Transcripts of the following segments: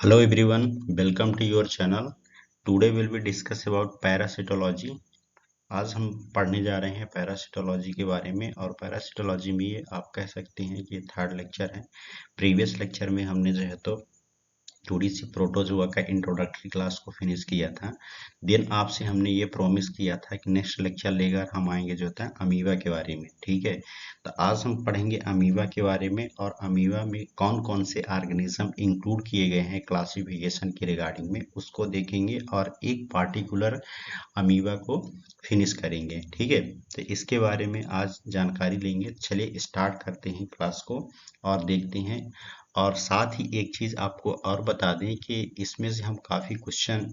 Hello everyone, welcome to your channel. Today we'll be discuss about parasitology. आज हम पढ़ने जा रहे हैं पैरासिटोलॉजी के बारे में और पैरासिटोलॉजी में ये आप कह सकते हैं कि ये थर्ड लेक्चर है। प्रीवियस लेक्चर में हमने जो है तो थोड़ी सी प्रोटोजोआ का इंट्रोडक्टरी क्लास को फिनिश किया था। देन आपसे हमने ये प्रॉमिस किया था कि नेक्स्ट लेक्चर लेकर हम आएंगे जो था अमीबा के बारे में, ठीक है। तो आज हम पढ़ेंगे अमीबा के बारे में और अमीबा में कौन कौन से ऑर्गेनिज्म इंक्लूड किए गए हैं क्लासिफिकेशन के रिगार्डिंग में, उसको देखेंगे और एक पार्टिकुलर अमीबा को फिनिश करेंगे, ठीक है। तो इसके बारे में आज जानकारी लेंगे। चलिए स्टार्ट करते हैं क्लास को और देखते हैं। और साथ ही एक चीज़ आपको और बता दें कि इसमें से हम काफ़ी क्वेश्चन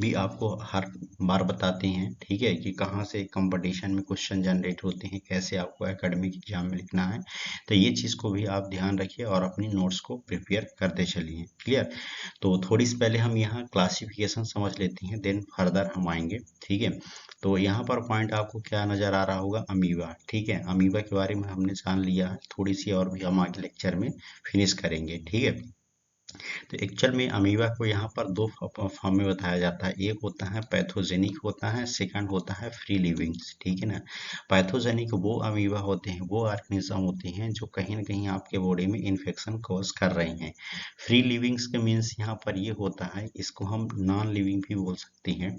भी आपको हर बार बताते हैं, ठीक है, कि कहाँ से कंपटीशन में क्वेश्चन जनरेट होते हैं, कैसे आपको एकेडमिक एग्जाम में लिखना है। तो ये चीज़ को भी आप ध्यान रखिए और अपनी नोट्स को प्रिपेयर करते चलिए। क्लियर। तो थोड़ी सी पहले हम यहाँ क्लासिफिकेशन समझ लेते हैं, देन फर्दर हम आएंगे, ठीक है। तो यहाँ पर पॉइंट आपको क्या नज़र आ रहा होगा, अमीबा, ठीक है। अमीबा के बारे में हमने जान लिया है, थोड़ी सी और भी हम आगे लेक्चर में फिनिश करेंगे, ठीक है। तो एक्चुअल में अमीबा को यहाँ पर दो फॉर्म में बताया जाता है। एक होता है पैथोजेनिक होता है, सेकंड होता है फ्री लिविंग्स, ठीक है ना। पैथोजेनिक वो अमीबा होते हैं, वो ऑर्गेनिज्म होते हैं जो कहीं ना कहीं आपके बॉडी में इन्फेक्शन कॉज कर रहे हैं। फ्री लिविंग्स के मीन्स यहाँ पर ये होता है, इसको हम नॉन लिविंग भी बोल सकते हैं।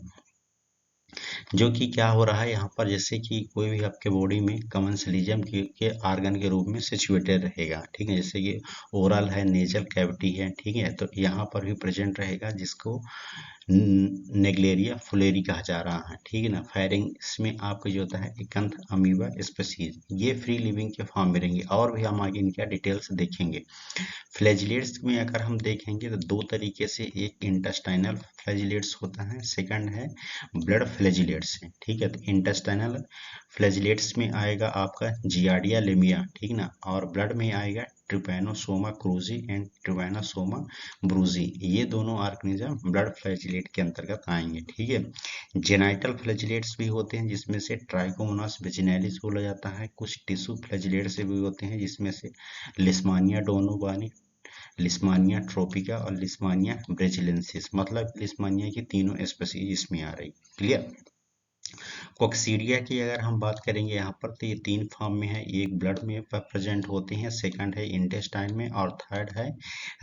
जो कि क्या हो रहा है यहाँ पर, जैसे कि कोई भी आपके बॉडी में कमेंसलिज्म के ऑर्गन के रूप में सिचुएटेड रहेगा, ठीक है। जैसे कि ओरल है, नेजल कैविटी है, ठीक है, तो यहाँ पर भी प्रेजेंट रहेगा, जिसको नेग्लेरिया फुलेरी कहा जा रहा है, ठीक है ना। फायरिंग्स में आपको जो होता है एकांथ अमीबा स्पीसीज, ये फ्री लिविंग के फॉर्म में रहेंगे और भी हम आगे इनका डिटेल्स देखेंगे। फ्लैजिलेट्स में अगर हम देखेंगे तो दो तरीके से, एक इंटेस्टाइनल फ्लैजिलेट्स होता है, सेकंड है ब्लड फ्लैजिलेट्स है, ठीक है। तो इंटेस्टाइनल फ्लैजिलेट्स में आएगा आपका जियार्डिया लेमिया, ठीक ना, और ब्लड में आएगा ट्रिपैनोसोमा क्रूजी एंड ट्रिपैनोसोमा ब्रूजी। ये दोनों ऑर्गेनिज्म ब्लड फ्लैजिलेट के अंतर्गत आएंगे, ठीक है। जेनाइटल फ्लैजिलेट्स भी होते हैं, जिसमें से ट्राइकोमोनास वेजिनैलिस बोला जाता है। कुछ टिश्यू फ्लैजिलेट्स भी होते हैं, जिसमें से लिस्मानिया डोनोवानी, लिस्मानिया ट्रोपिका और लिस्मानिया ब्रेजिलेंसिस, मतलब लिस्मानिया की तीनों स्पीसीज इसमें आ रही। क्लियर। कोक्सीडिया की अगर हम बात करेंगे यहाँ पर, तो ये तीन फॉर्म में है। एक ब्लड में प्रेजेंट होते हैं, सेकंड है इंटेस्टाइन में, और थर्ड है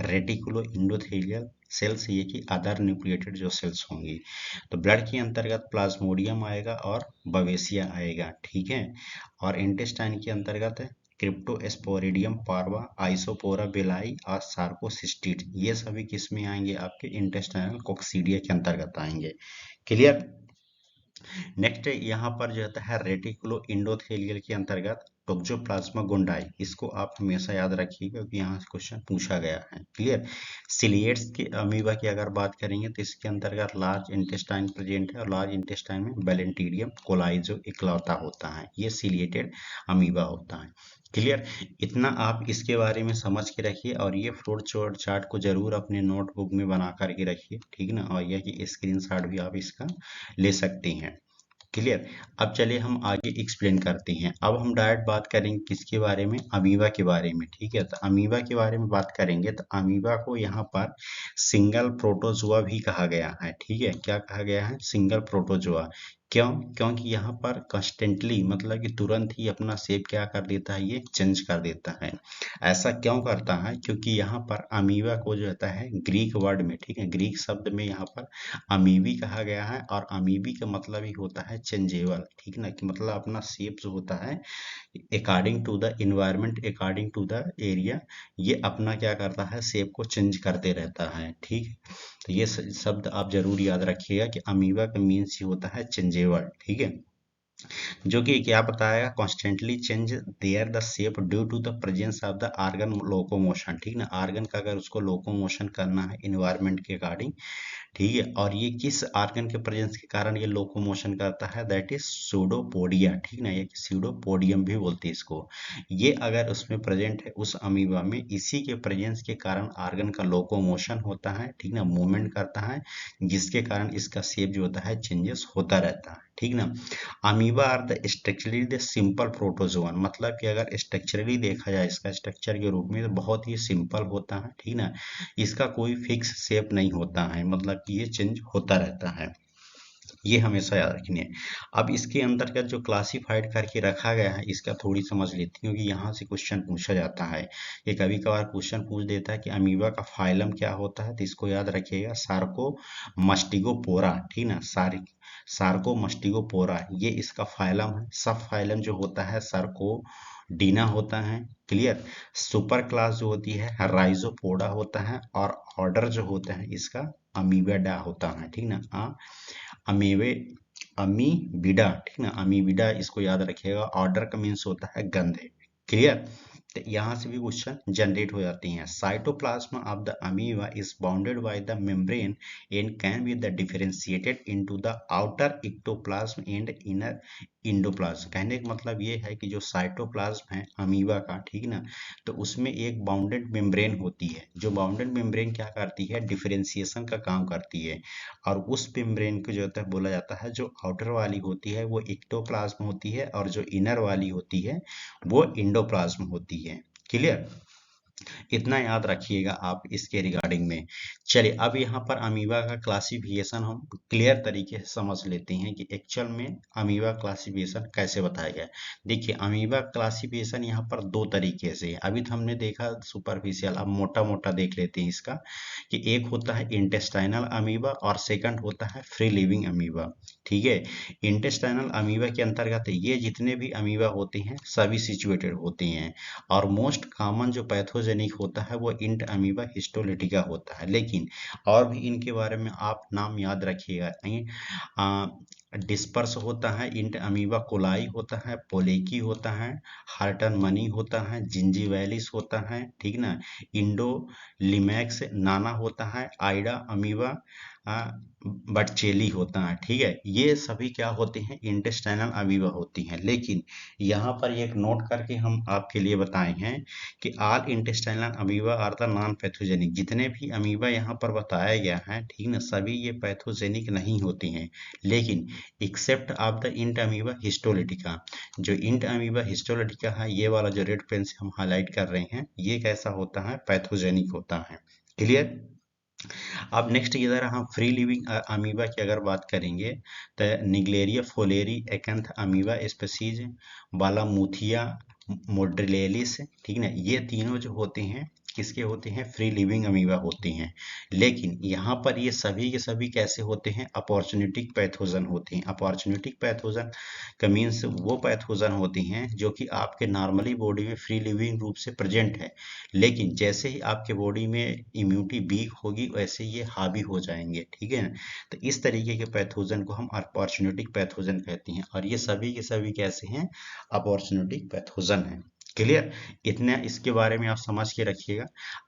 रेटिकुलो इंडोथेलियल सेल्स, ये कि अदर न्यूक्लिएटेड जो सेल्स होंगी। तो ब्लड के अंतर्गत प्लाज्मोडियम आएगा और बवेसिया आएगा, ठीक है। और इंटेस्टाइन के अंतर्गत क्रिप्टोस्पोरिडियम पार्वा, आइसोपोरा बेलाई और सार्कोसिस्टिड, ये सभी किस में आएंगे, आपके इंटेस्टाइनल कोक्सीडिया के अंतर्गत आएंगे। क्लियर। नेक्स्ट यहाँ पर जो होता है रेटिकुलो इंडोथेलियल के अंतर्गत टोक्सोप्लाज्मा गोंडाई, इसको आप हमेशा याद रखिएगा क्योंकि यहाँ से क्वेश्चन पूछा गया है। क्लियर। सिलिएट्स के अमीबा की अगर बात करेंगे तो इसके अंतर्गत लार्ज इंटेस्टाइन प्रेजेंट है और लार्ज इंटेस्टाइन में बैलेंटीडियम कोलाई जो इकलौता होता है, ये सिलिएटेड अमीबा होता है। क्लियर। इतना आप इसके बारे में समझ के रखिए और ये फ्लोट चार्ट को जरूर अपने नोटबुक में बना करके रखिए, ठीक ना। और यह कि स्क्रीनशॉट भी आप इसका ले सकते हैं। क्लियर। अब चलिए हम आगे एक्सप्लेन करते हैं। अब हम डायरेक्ट बात करेंगे किसके बारे में, अमीबा के बारे में, ठीक है। तो अमीबा के बारे में बात करेंगे तो अमीबा को यहाँ पर सिंगल प्रोटोजोआ भी कहा गया है, ठीक है। क्या कहा गया है, सिंगल प्रोटोजोआ। क्यों, क्योंकि यहाँ पर कंस्टेंटली, मतलब कि तुरंत ही अपना शेप क्या कर देता है, ये चेंज कर देता है। ऐसा क्यों करता है, क्योंकि यहाँ पर अमीबा को जो होता है ग्रीक वर्ड में, ठीक है, ग्रीक शब्द में यहाँ पर अमीबी कहा गया है और अमीबी का मतलब ही होता है चेंजेबल, ठीक ना, कि मतलब अपना शेप जो होता है according to the environment, according to the area, ये अपना क्या करता है, शेप को चेंज करते रहता है, ठीक। तो ये शब्द आप जरूर याद रखिएगा कि अमीबा का मीन्स ही होता है चेंजेबल, ठीक है। जो कि क्या बताएगा, constantly change their the shape due to the presence of the organ locomotion, ठीक ना। आर्गन का अगर उसको लोकोमोशन करना है इन्वायरमेंट के अकॉर्डिंग, ठीक है, और ये किस आर्गन के प्रेजेंस के कारण ये लोकोमोशन करता है, दैट इज सूडोपोडिया, ठीक ना, ये सूडोपोडियम भी बोलते हैं इसको। ये अगर उसमें प्रेजेंट है उस अमीबा में, इसी के प्रेजेंस के कारण आर्गन का लोकोमोशन होता है, ठीक ना, मूवमेंट करता है, जिसके कारण इसका शेप जो होता है चेंजेस होता रहता है। ठीक ना। Amoeba are the structurally the simple protozoan, मतलब कि अगर स्ट्रक्चरली देखा जाए इसका स्ट्रक्चर के रूप में तो बहुत ही सिंपल होता है, ठीक ना। इसका कोई फिक्स शेप नहीं होता है, मतलब कि ये चेंज होता रहता है, ये हमेशा याद रखनी है। अब इसके अंतर्गत जो क्लासिफाइड करके रखा गया है इसका थोड़ी समझ लेती हूँ, क्योंकि यहाँ से क्वेश्चन पूछा जाता है। ये कभी कभार क्वेश्चन पूछ देता है कि अमीबा का फाइलम क्या होता है, तो इसको याद रखिएगा, सार्को मस्टिगोपोरा, ठीक ना। सार्को मस्टिगोपोरा ये इसका फाइलम है। सब फाइलम जो होता है सार्को डीना होता है, क्लियर। सुपर क्लास जो होती है राइजोपोडा होता है, और ऑर्डर जो होता है इसका अमीबाडा होता है, ठीक ना। अमीबे अमीबिडा, ठीक ना, अमीबिडा इसको याद रखिएगा। ऑर्डर का मीन्स होता है गंध, क्लियर। तो यहाँ से भी क्वेश्चन जनरेट हो जाती हैं। Cytoplasm of the amoeba is bounded by the membrane and can be the differentiated into the outer ectoplasm and inner endoplasm. कहने का मतलब ये है कि जो साइटोप्लाज्म है अमीबा का, ठीक ना, तो उसमें एक बाउंडेड मेम्ब्रेन होती है। जो बाउंडेड मेम्ब्रेन क्या करती है, डिफरेंशिएशन का काम करती है। और उस मेम्ब्रेन को जो होता है बोला जाता है, जो आउटर वाली होती है वो इक्टोप्लाज्म होती है, और जो इनर वाली होती है वो इंडोप्लाज्म होती है, क्लियर। इतना याद रखिएगा आप इसके रिगार्डिंग में। चलिए अब यहाँ पर अमीबा का क्लासिफिकेशन हम क्लियर तरीके से समझ लेते हैं कि एक्चुअल में अमीबा क्लासिफिकेशन कैसे बताया गया है। देखिए अमीबा क्लासिफिकेशन यहाँ पर दो तरीके से है। अभी तो हमने देखा सुपरफिशियल, अब मोटा मोटा देख लेते हैं इसका, कि एक होता है इंटेस्टाइनल अमीबा और सेकंड होता है फ्री लिविंग अमीबा, ठीक है। इंटेस्टाइनल अमीबा के अंतर्गत ये जितने भी अमीबा होते हैं सभी सिचुएटेड होते हैं, और मोस्ट कॉमन जो पैथोजेनिक होता है वो इंट अमीबा हिस्टोलिटिका होता है। लेकिन और भी इनके बारे में आप नाम याद रखिएगा। डिस्पर्स होता है, इंट अमीबा कोलाई होता है, पोलेकी होता है, हार्टन मनी होता है, जिंजीवैलिस होता है, ठीक ना। इंडो लिमैक्स नाना होता है, आइडा अमीबा बटचेली होता है, ठीक है। ये सभी क्या होते हैं, इंटेस्टाइनल अमीबा होती हैं। लेकिन यहाँ पर एक नोट करके हम आपके लिए बताए हैं कि all intestinal amoeba are the non pathogenic. जितने भी अमीबा यहाँ पर बताया गया है, ठीक ना, सभी ये पैथोजेनिक नहीं होती हैं, लेकिन except of the int amoeba histolytica. जो इंट अमीबा हिस्टोलिटिका है, ये वाला जो रेड पेन से हम हाईलाइट कर रहे हैं, ये कैसा होता है, पैथोजेनिक होता है, क्लियर। अब नेक्स्ट इधर हम फ्री लिविंग अमीबा की अगर बात करेंगे तो निग्लेरिया फोलेरी एकेंथ अमीबा स्पीसीज, बालामुथिया मोड्रिलेलिस, ठीक ना, ये तीनों जो होते हैं किसके होते हैं, फ्री लिविंग अमीबा होते हैं। लेकिन यहाँ पर ये सभी के सभी कैसे होते हैं, अपॉर्चुनिटिक पैथोजन होते हैं। अपॉर्चुनिटिक पैथोजन का मीन्स वो पैथोजन होते हैं जो कि आपके नॉर्मली बॉडी में फ्री लिविंग रूप से प्रेजेंट है, लेकिन जैसे ही आपके बॉडी में इम्यूनिटी वीक होगी वैसे ये हावी हो जाएंगे, ठीक है। तो इस तरीके के पैथोजन को हम अपॉर्चुनिटिक पैथोजन कहते हैं, और ये सभी के सभी कैसे हैं, अपॉर्चुनिटिक पैथोजन है, क्लियर। इतना इसके बारे में आप समझ के रखिएगा।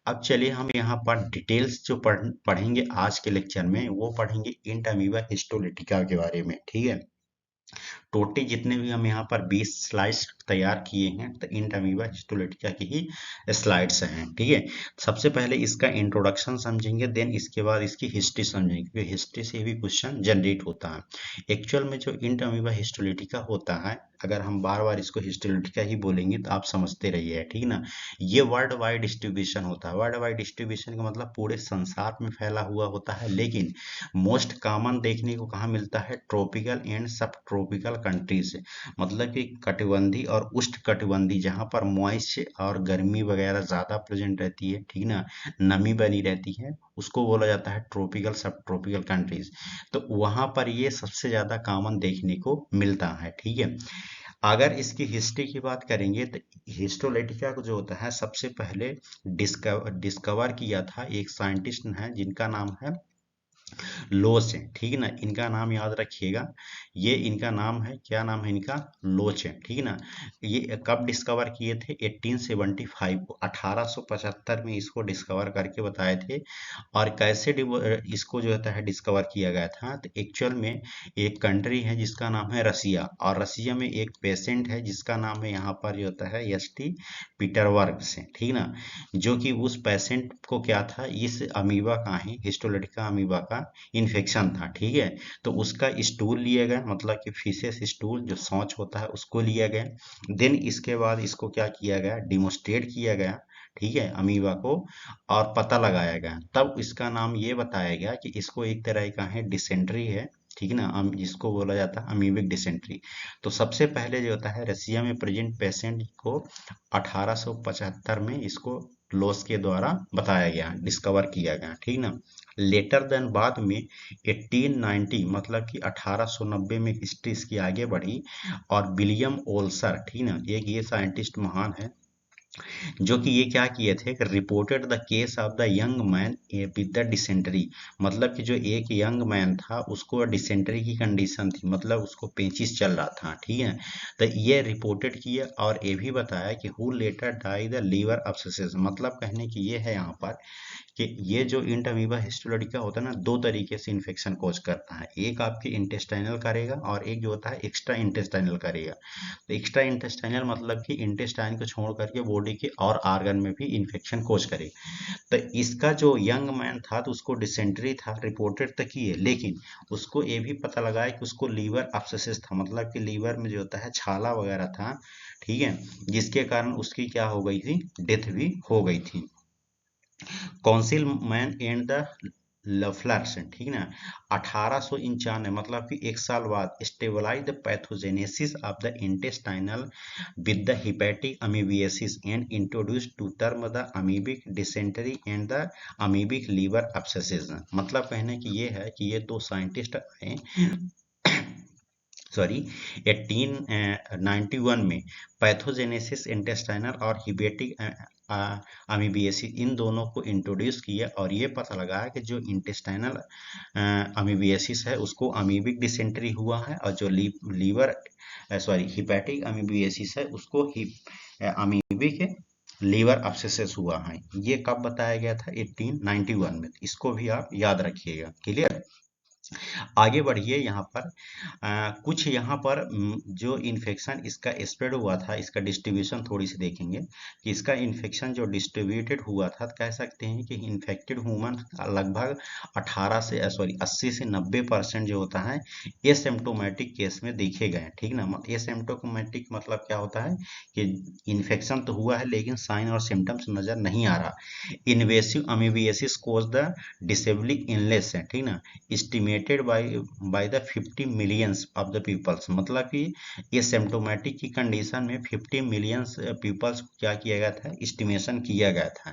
अब चलिए हम यहाँ पर डिटेल्स जो पढ़ेंगे आज के लेक्चर में, वो पढ़ेंगे इंट अमीबा हिस्टोलिटिका के बारे में, ठीक है। टोटल जितने भी हम यहाँ पर 20 स्लाइड्स तैयार किए हैं तो इंट अमीबा हिस्टोलिटिका की ही स्लाइड्स हैं, ठीक है। सबसे पहले इसका इंट्रोडक्शन समझेंगे, देन इसके बाद इसकी हिस्ट्री समझेंगे, क्योंकि हिस्ट्री से भी क्वेश्चन जनरेट होता है। एक्चुअल में जो इंट अमीबा हिस्टोलिटिका होता है, अगर हम बार बार इसको हिस्टोलिटिका ही बोलेंगे तो आप समझते रहिए, ठीक ना। ये वर्ल्ड वाइड डिस्ट्रीब्यूशन होता है। वर्ल्ड वाइड डिस्ट्रीब्यूशन का मतलब पूरे संसार में फैला हुआ होता है, लेकिन मोस्ट कॉमन देखने को कहाँ मिलता है, ट्रॉपिकल एंड सब ट्रॉपिकल कंट्रीज, मतलब कि कटिबंधी और उष्ण कटिबंधी, जहाँ पर मॉइस्ट और गर्मी वगैरह ज्यादा प्रेजेंट रहती है, ठीक ना, नमी बनी रहती है, उसको बोला जाता है ट्रॉपिकल सब ट्रॉपिकल कंट्रीज। तो वहां पर ये सबसे ज्यादा कॉमन देखने को मिलता है, ठीक है। अगर इसकी हिस्ट्री की बात करेंगे तो हिस्टोलेटिका को जो होता है सबसे पहले डिस्कवर किया था एक साइंटिस्ट है जिनका नाम है लोच है, ठीक ना। इनका नाम याद रखिएगा, ये इनका नाम है, क्या नाम है इनका, लोच है, ठीक ना। ये कब डिस्कवर किए थे, 1875 को, 1875 में इसको डिस्कवर करके बताए थे। और कैसे इसको जो होता है डिस्कवर किया गया था, तो एक्चुअल में एक कंट्री है जिसका नाम है रसिया, और रसिया में एक पेशेंट है जिसका नाम है यहाँ पर जो होता है एस.टी. पीटरवर्ग से, ठीक ना। जो कि उस पेशेंट को क्या था, इस अमीबा का ही हिस्टोलिटिका अमीबा का था, इन्फेक्शन था, ठीक है। तो उसका स्टूल लिया गया, मतलब कि फीसेस स्टूल जो शौच होता है उसको लिया गया। देन इसके बाद इसको क्या किया गया, डिमोस्ट्रेट किया गया, ठीक है, अमीबा को, और पता लगाया गया। तब इसका नाम ये बताया गया कि इसको एक तरह का है डिसेंट्री है, ठीक है ना, जिसको बोला जाता है अमीबिक डिसेंट्री। तो सबसे पहले जो होता है रसिया में प्रेजेंट पेशेंट को 1875 में इसको लोस के द्वारा बताया गया, डिस्कवर किया गया, ठीक ना। लेटर देन बाद में 1890 मतलब कि 1890 में हिस्ट्री इसकी आगे बढ़ी, और विलियम ओल्सर, ठीक ना, एक ये साइंटिस्ट महान है, जो कि ये क्या किए थे कि reported the case of the young man with the dysentery. मतलब कि जो एक यंग मैन था उसको डिसेंट्री की कंडीशन थी, मतलब उसको पेचिस चल रहा था, ठीक है। तो ये रिपोर्टेड किया, और ये भी बताया कि who later die the liver abscess. मतलब कहने की ये है यहाँ पर कि ये जो इंट अमीबा हिस्टोलॉजिका होता है ना, दो तरीके से इन्फेक्शन कॉज करता है। एक आपके इंटेस्टाइनल करेगा, और एक जो होता है एक्स्ट्रा इंटेस्टाइनल करेगा। तो एक्स्ट्रा इंटेस्टाइनल मतलब कि इंटेस्टाइन को छोड़ करके बॉडी के और आर्गन में भी इन्फेक्शन कॉज करे। तो इसका जो यंग मैन था तो उसको डिसेंट्री था, रिपोर्टेड तक ही है, लेकिन उसको ये भी पता लगा है कि उसको लीवर अब्सेसिस था, मतलब कि लीवर में जो होता है छाला वगैरह था, ठीक है, जिसके कारण उसकी क्या हो गई थी, डेथ भी हो गई थी। Councilman and the Lafleurs, ठीक ना, 1895 मतलब कि एक साल बाद stabilize the pathogenesis of the intestinal with the hepatic amoebiasis and introduced to term the amoebic dysentery and the amoebic liver abscesses। मतलब कहने की ये है कि ये दो साइंटिस्ट आए, सॉरी, 1891 में पैथोजेनेसिस इंटेस्टाइनल और हिबेटिक अमीबियासिस इन दोनों को इंट्रोड्यूस किया, और ये पता लगा कि जो इंटेस्टाइनल अमीबियासिस है उसको अमीबिक डिसेंट्री हुआ है, और जो लीवर सॉरी हिपैटिक अमीबियासिस है उसको अमीबिक लीवर अब्सेसिस हुआ है। ये कब बताया गया था, 1891 में। इसको भी आप याद रखिएगा, क्लियर। आगे बढ़िए, यहाँ पर कुछ यहाँ पर जो इन्फेक्शन इसका स्प्रेड हुआ था, इसका डिस्ट्रीब्यूशन थोड़ी सी देखेंगे कि इसका इन्फेक्शन जो डिस्ट्रीब्यूटेड हुआ था, तो कह सकते हैं कि इन्फेक्टेड ह्यूमन लगभग 80 से 90% जो होता है एसिम्प्टोमेटिक केस में देखे गए, ठीक ना। एसिम्प्टोमेटिक मतलब क्या होता है कि इन्फेक्शन तो हुआ है लेकिन साइन और सिम्टम्स नजर नहीं आ रहा। Invasive amoebiasis cause the disabling illness है, ठीक ना, estimated by the 50 millions of the peoples. मतलब कि ये सिम्टोमेटिक की कंडीशन में 50 मिलियंस पीपल्स क्या किया गया था, एस्टिमेशन किया गया था,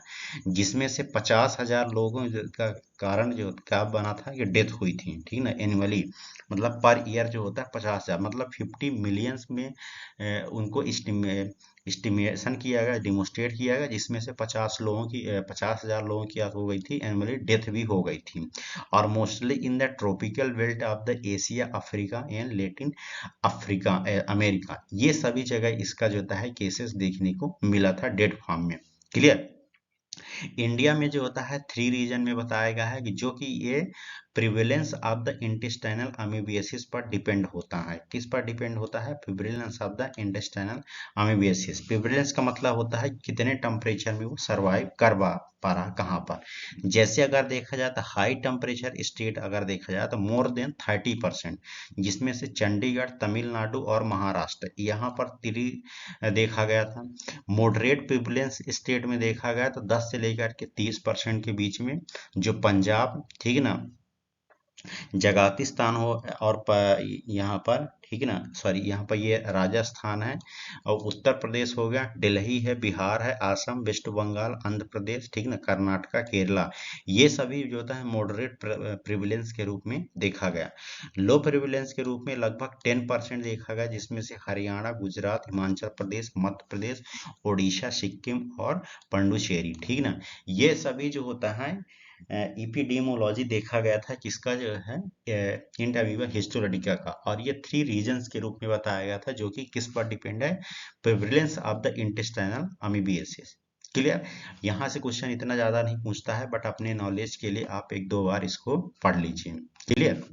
जिसमें से 50,000 लोगों का कारण जो क्या बना था कि डेथ हुई थी, ठीक ना, एनुअली। मतलब पर ईयर जो होता है 50,000, मतलब 50 मिलियंस में उनको एस्टिमेशन किया गया, डिमोस्ट्रेट किया गया, जिसमें से 50,000 लोगों की हो गई थी, एनुअली डेथ भी हो गई थी। और mostly in the tropical belt of the Asia, Africa and Latin Africa, America, ये सभी जगह इसका जो है केसेस देखने को मिला था डेड फॉर्म में, क्लियर। इंडिया में जो होता है 3 रीजन में बताया गया है कि जो कि ये prevalence of the intestinal amoebiasis पर डिपेंड होता है। किस पर डिपेंड होता है, prevalence of the intestinal amoebiasis. Prevalence का मतलब होता है कितने टेम्परेचर में वो सरवाइव कर पा रहा, कहाँ पर। जैसे अगर देखा जाए तो हाई टेम्परेचर स्टेट अगर देखा जाए तो मोर देन 30%, जिसमें से चंडीगढ़, तमिलनाडु और महाराष्ट्र, यहाँ पर देखा गया था। मॉडरेट प्रिविलेंस स्टेट में देखा गया तो 10 से लेकर के 30% के बीच में, जो पंजाब, ठीक है ना, जगातिस्तान हो, और यहाँ पर, ठीक है ना, सॉरी, यहाँ पर ये राजस्थान है, और उत्तर प्रदेश हो गया, दिल्ली है, बिहार है, असम, वेस्ट बंगाल, आंध्र प्रदेश, ठीक ना, कर्नाटका, केरला, ये सभी जो होता है मॉडरेट प्रिविलेंस के रूप में देखा गया। लो प्रिविलेंस के रूप में लगभग 10% देखा गया, जिसमें से हरियाणा, गुजरात, हिमाचल प्रदेश, मध्य प्रदेश, उड़ीसा, सिक्किम और पंडुचेरी, ठीक ना, ये सभी जो होता है इपिडेमोलॉजी देखा गया था, किसका जो है इंट अमीबा हिस्टोरिका का। और ये 3 रीजन्स के रूप में बताया गया था, जो कि किस पर डिपेंड है, prevalence of the intestinal amoebiasis, clear. यहाँ से क्वेश्चन इतना ज्यादा नहीं पूछता है, बट अपने नॉलेज के लिए आप 1-2 बार इसको पढ़ लीजिए, क्लियर।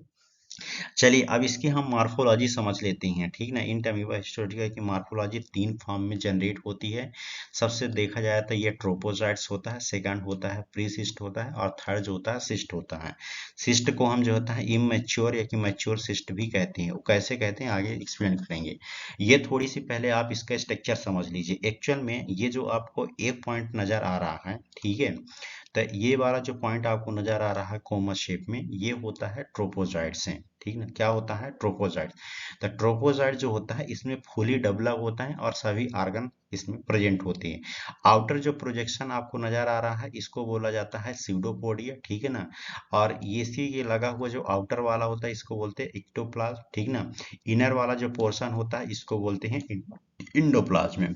चलिए अब इसकी हम मार्फोलॉजी समझ लेते हैं, ठीक ना। इन अमीबा हिस्टोरिका की मार्फोलॉजी 3 फॉर्म में जनरेट होती है। सबसे देखा जाए तो ये ट्रोपोजाइट्स होता है, सेकंड होता है प्रीसिस्ट होता है, और थर्ड जो होता है सिस्ट होता है। सिस्ट को हम जो होता है इमैच्योर या कि मैच्योर सिस्ट भी कहते हैं। वो कैसे कहते हैं आगे एक्सप्लेन करेंगे। ये थोड़ी सी पहले आप इसका स्ट्रक्चर समझ लीजिए। एक्चुअल में ये जो आपको एक पॉइंट नजर आ रहा है, ठीक है, तो ये वाला जो पॉइंट आपको नजर आ रहा है कोमा शेप में, ये होता है ट्रोपोजाइट्स हैं, ठीक ना। क्या होता है? ट्रोपोजाइट। तो ट्रोपोजाइट जो होता है इसमें फुली डेवलप होता है और सभी ऑर्गन इसमें प्रेजेंट होते हैं। आउटर जो प्रोजेक्शन आपको नजर आ रहा है इसको बोला जाता है स्यूडोपोडिया, ठीक है ना। और इसी के लगा हुआ जो आउटर वाला होता है इसको बोलते हैं एक्टोप्लाज्म, ठीक ना। इनर वाला जो पोर्शन होता है इसको बोलते हैं इंडोप्लाज्म।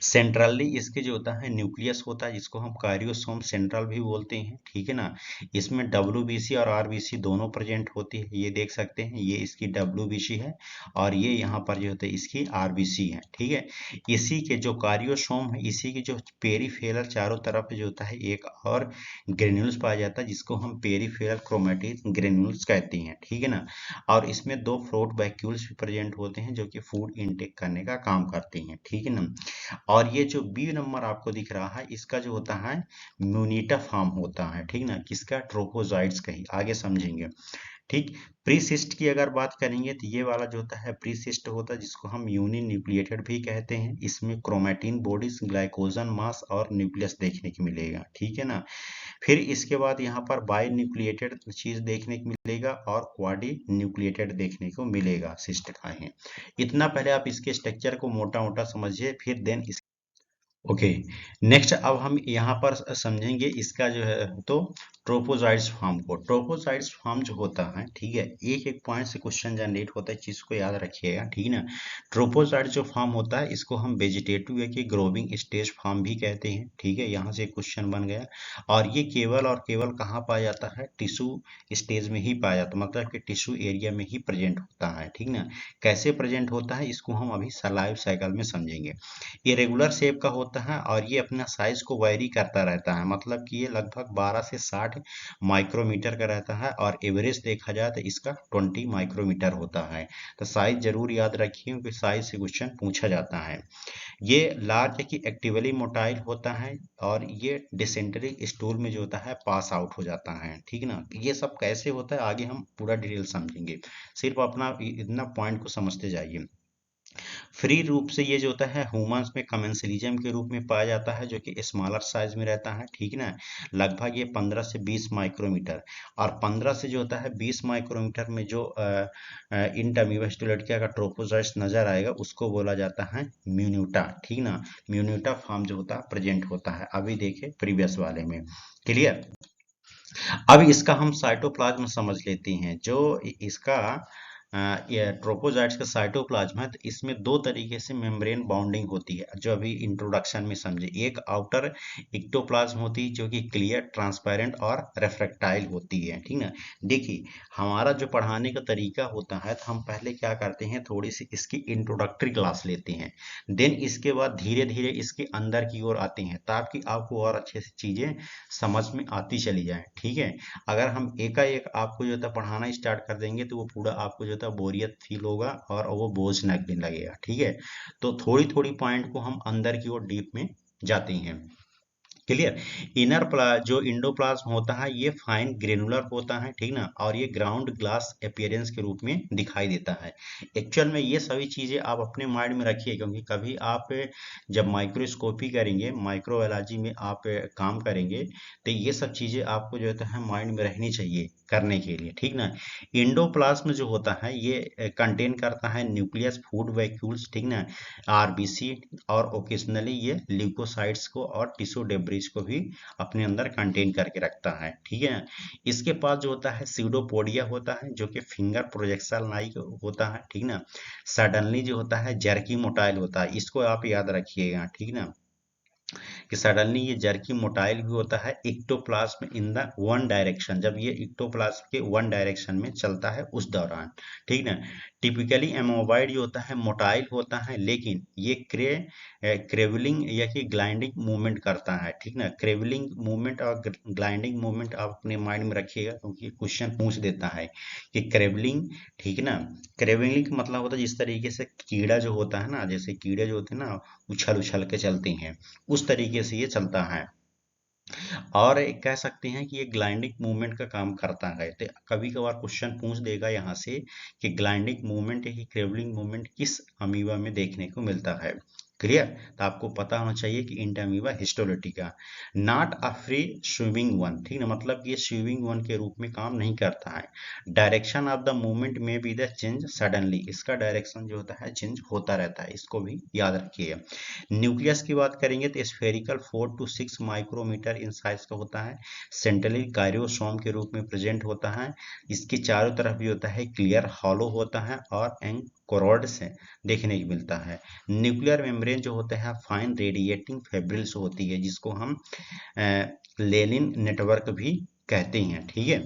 सेंट्रली इसके जो होता है न्यूक्लियस होता है जिसको हम कारियोसोम सेंट्रल भी बोलते हैं, ठीक है ना। इसमें डब्ल्यूबीसी और आरबीसी दोनों प्रेजेंट होती है, ये देख सकते हैं, ये इसकी डब्ल्यूबीसी है और ये यहाँ पर जो होता है इसकी आरबीसी है, ठीक है। इसी के जो कारियोसोम है इसी की जो पेरीफेरल चारों तरफ जो होता है एक और ग्रेन्यूल्स पाया जाता है जिसको हम पेरीफेरल क्रोमेटिन ग्रेन्यूल्स कहते हैं, ठीक है ना। और इसमें दो फ्लोट वैक्यूल्स भी प्रेजेंट होते हैं जो कि फूड इनटेक करने का काम करते हैं, ठीक है ना। और ये जो बी नंबर आपको दिख रहा है इसका जो होता है म्यूनिटा फॉर्म होता है, ठीक ना। किसका? ट्रोपोजाइट्स का ही, आगे समझेंगे, ठीक। प्रीसिस्ट की अगर बात करेंगे तो ये वाला जो होता है प्रीसिस्ट होता है जिसको हम यूनि न्यूक्लिएटेड भी कहते हैं। इसमें क्रोमेटिन बॉडीज, ग्लाइकोजन मास और न्यूक्लियस देखने को मिलेगा, ठीक है ना। फिर इसके बाद यहाँ पर बाई न्यूक्लिएटेड चीज देखने को मिलेगा और क्वाडी न्यूक्लिएटेड देखने को मिलेगा सिस्ट का है। इतना पहले आप इसके स्ट्रक्चर को मोटा मोटा समझिए, फिर देन ओके। नेक्स्ट अब हम यहाँ पर समझेंगे इसका जो है तो ट्रोपोजाइट्स फॉर्म को। ट्रोपोजाइट्स फॉर्म जो होता है, ठीक है, एक एक पॉइंट से क्वेश्चन जनरेट होता है, चीज को याद रखिएगा, ठीक है ना। ट्रोपोजाइट जो फॉर्म होता है इसको हम वेजिटेटिव या कि ग्रोविंग स्टेज फॉर्म भी कहते हैं, ठीक है। यहाँ से क्वेश्चन बन गया। और ये केवल और केवल कहाँ पाया जाता है? टिश्यू स्टेज में ही पाया जाता है, मतलब कि टिश्यू एरिया में ही प्रेजेंट होता है, ठीक ना। कैसे प्रेजेंट होता है इसको हम अभी लाइफ साइकिल में समझेंगे। ये रेगुलर शेप का होता है और ये अपना साइज को वैरी करता रहता है, मतलब कि ये लगभग 12 से 60 माइक्रोमीटर का रहता है और एवरेज देखा जाए तो इसका 20 माइक्रोमीटर होता है। तो साइज जरूर याद रखिए क्योंकि साइज से क्वेश्चन पूछा जाता है। ये लार्ज की एक्टिवली मोटाइल होता है और ये डिसेंट्री स्टूल में जो होता है पास आउट हो जाता है, ठीक ना। ये सब कैसे होता है आगे हम पूरा डिटेल समझेंगे, सिर्फ अपना इतना पॉइंट को समझते जाइए। फ्री रूप से ये जो होता है ह्यूमंस में कमेंसलिज्म के रूप में पाया जाता है जो कि स्मॉलर साइज में रहता है, ठीक ना। लगभग ये 15 से 20 माइक्रोमीटर, और 15 से जो होता है 20 माइक्रोमीटर में जो इंटरमीडिएट का ट्रोपोजाइट्स नजर आएगा उसको बोला जाता है म्यून्यूटा, ठीक ना। म्यून्यूटा फॉर्म जो होता है प्रेजेंट होता है, अभी देखे प्रीवियस वाले में। क्लियर। अब इसका हम साइटोप्लाज्म समझ लेते हैं। जो इसका ये ट्रोपोजाइट्स का साइटोप्लाज्म है तो इसमें दो तरीके से मेम्ब्रेन बाउंडिंग होती है जो अभी इंट्रोडक्शन में समझे। एक आउटर इक्टोप्लाज्म होती है जो कि क्लियर, ट्रांसपेरेंट और रेफ्रेक्टाइल होती है, ठीक ना। देखिए हमारा जो पढ़ाने का तरीका होता है तो हम पहले क्या करते हैं, थोड़ी सी इसकी इंट्रोडक्टरी क्लास लेते हैं, देन इसके बाद धीरे धीरे इसके अंदर की ओर आते हैं ताकि आपको और अच्छे से चीजें समझ में आती चली जाए, ठीक है। अगर हम एकाएक आपको जो है पढ़ाना स्टार्ट कर देंगे तो वो पूरा आपको जो है बोरियत फील होगा और वो बोझ लगने लगेगा, ठीक है। तो थोड़ी थोड़ी पॉइंट को हम अंदर की ओर डीप में जाते हैं। क्लियर। इनर जो इंडोप्लाज्म होता है ये फाइन ग्रेनुलर होता है, ठीक ना, और ये ग्राउंड ग्लास अपीयरेंस के रूप में दिखाई देता है। एक्चुअल में ये सभी चीजें आप अपने माइंड में रखिए क्योंकि कभी आप जब माइक्रोस्कोपी करेंगे, माइक्रोबायोलॉजी में आप काम करेंगे तो ये सब चीजें आपको जो है माइंड में रहनी चाहिए करने के लिए, ठीक ना। इंडोप्लाज्म जो होता है ये कंटेन करता है न्यूक्लियस, फूड वैक्यूल्स, ठीक ना, आरबीसी, और ओकेजनली ये ल्यूकोसाइट्स को और टिश्यू डेब्रिज को भी अपने अंदर कंटेन करके रखता है, ठीक है। इसके पास जो होता है सीडोपोडिया होता है जो कि फिंगर प्रोजेक्शन लाइक होता है, ठीक ना। सडनली जो होता है जर्की मोटाइल होता है, इसको आप याद रखिएगा, ठीक ना। कि सडनली ये जर्की मोटाइल भी होता है ectoplasm in the one direction, जब ये इक्टोप्लाज्म के वन डायरेक्शन में चलता है उस दौरान, ठीक ना। टिपिकली एमोबाइड जो होता है मोटाइल होता है, लेकिन ये क्रेवलिंग या कि ग्लाइंडिंग मूवमेंट करता है, ठीक ना। क्रेवलिंग मूवमेंट और ग्लाइंडिंग मूवमेंट आप अपने माइंड में रखिएगा, क्योंकि क्वेश्चन पूछ देता है कि क्रेवलिंग, ठीक ना। क्रेवलिंग का मतलब होता है जिस तरीके से कीड़ा जो होता है ना, जैसे कीड़े जो होते हैं ना उछल उछल के चलते हैं, उस तरीके से ये चलता है। और एक कह सकते हैं कि ये ग्लाइंडिंग मूवमेंट का काम करता है। तो कभी कभार क्वेश्चन पूछ देगा यहाँ से कि ग्लाइंडिंग मूवमेंट या क्रेवलिंग मूवमेंट किस अमीबा में देखने को मिलता है। क्लियर। तो आपको पता होना चाहिए कि Entamoeba histolytica, not a free swimming one, ठीक ना। मतलब ये स्विमिंग वन के रूप में काम नहीं करता है। डायरेक्शन ऑफ द मूवमेंट में बी द चेंज सडनली, इसका डायरेक्शन जो होता है चेंज होता रहता है, इसको भी याद रखिए। न्यूक्लियस की बात करेंगे तो spherical 4 to 6 micrometer in size का होता है। सेंट्रली कायरोसोम के रूप में प्रेजेंट होता है। इसके चारों तरफ भी होता है क्लियर हॉलो होता है और एंकोरॉड से देखने को मिलता है। न्यूक्लियर मेम्ब्रेन जो होता है फाइन रेडिएटिंग फेब्रिल्स होती है, जिसको हम लेनिन नेटवर्क भी कहते हैं, ठीक है।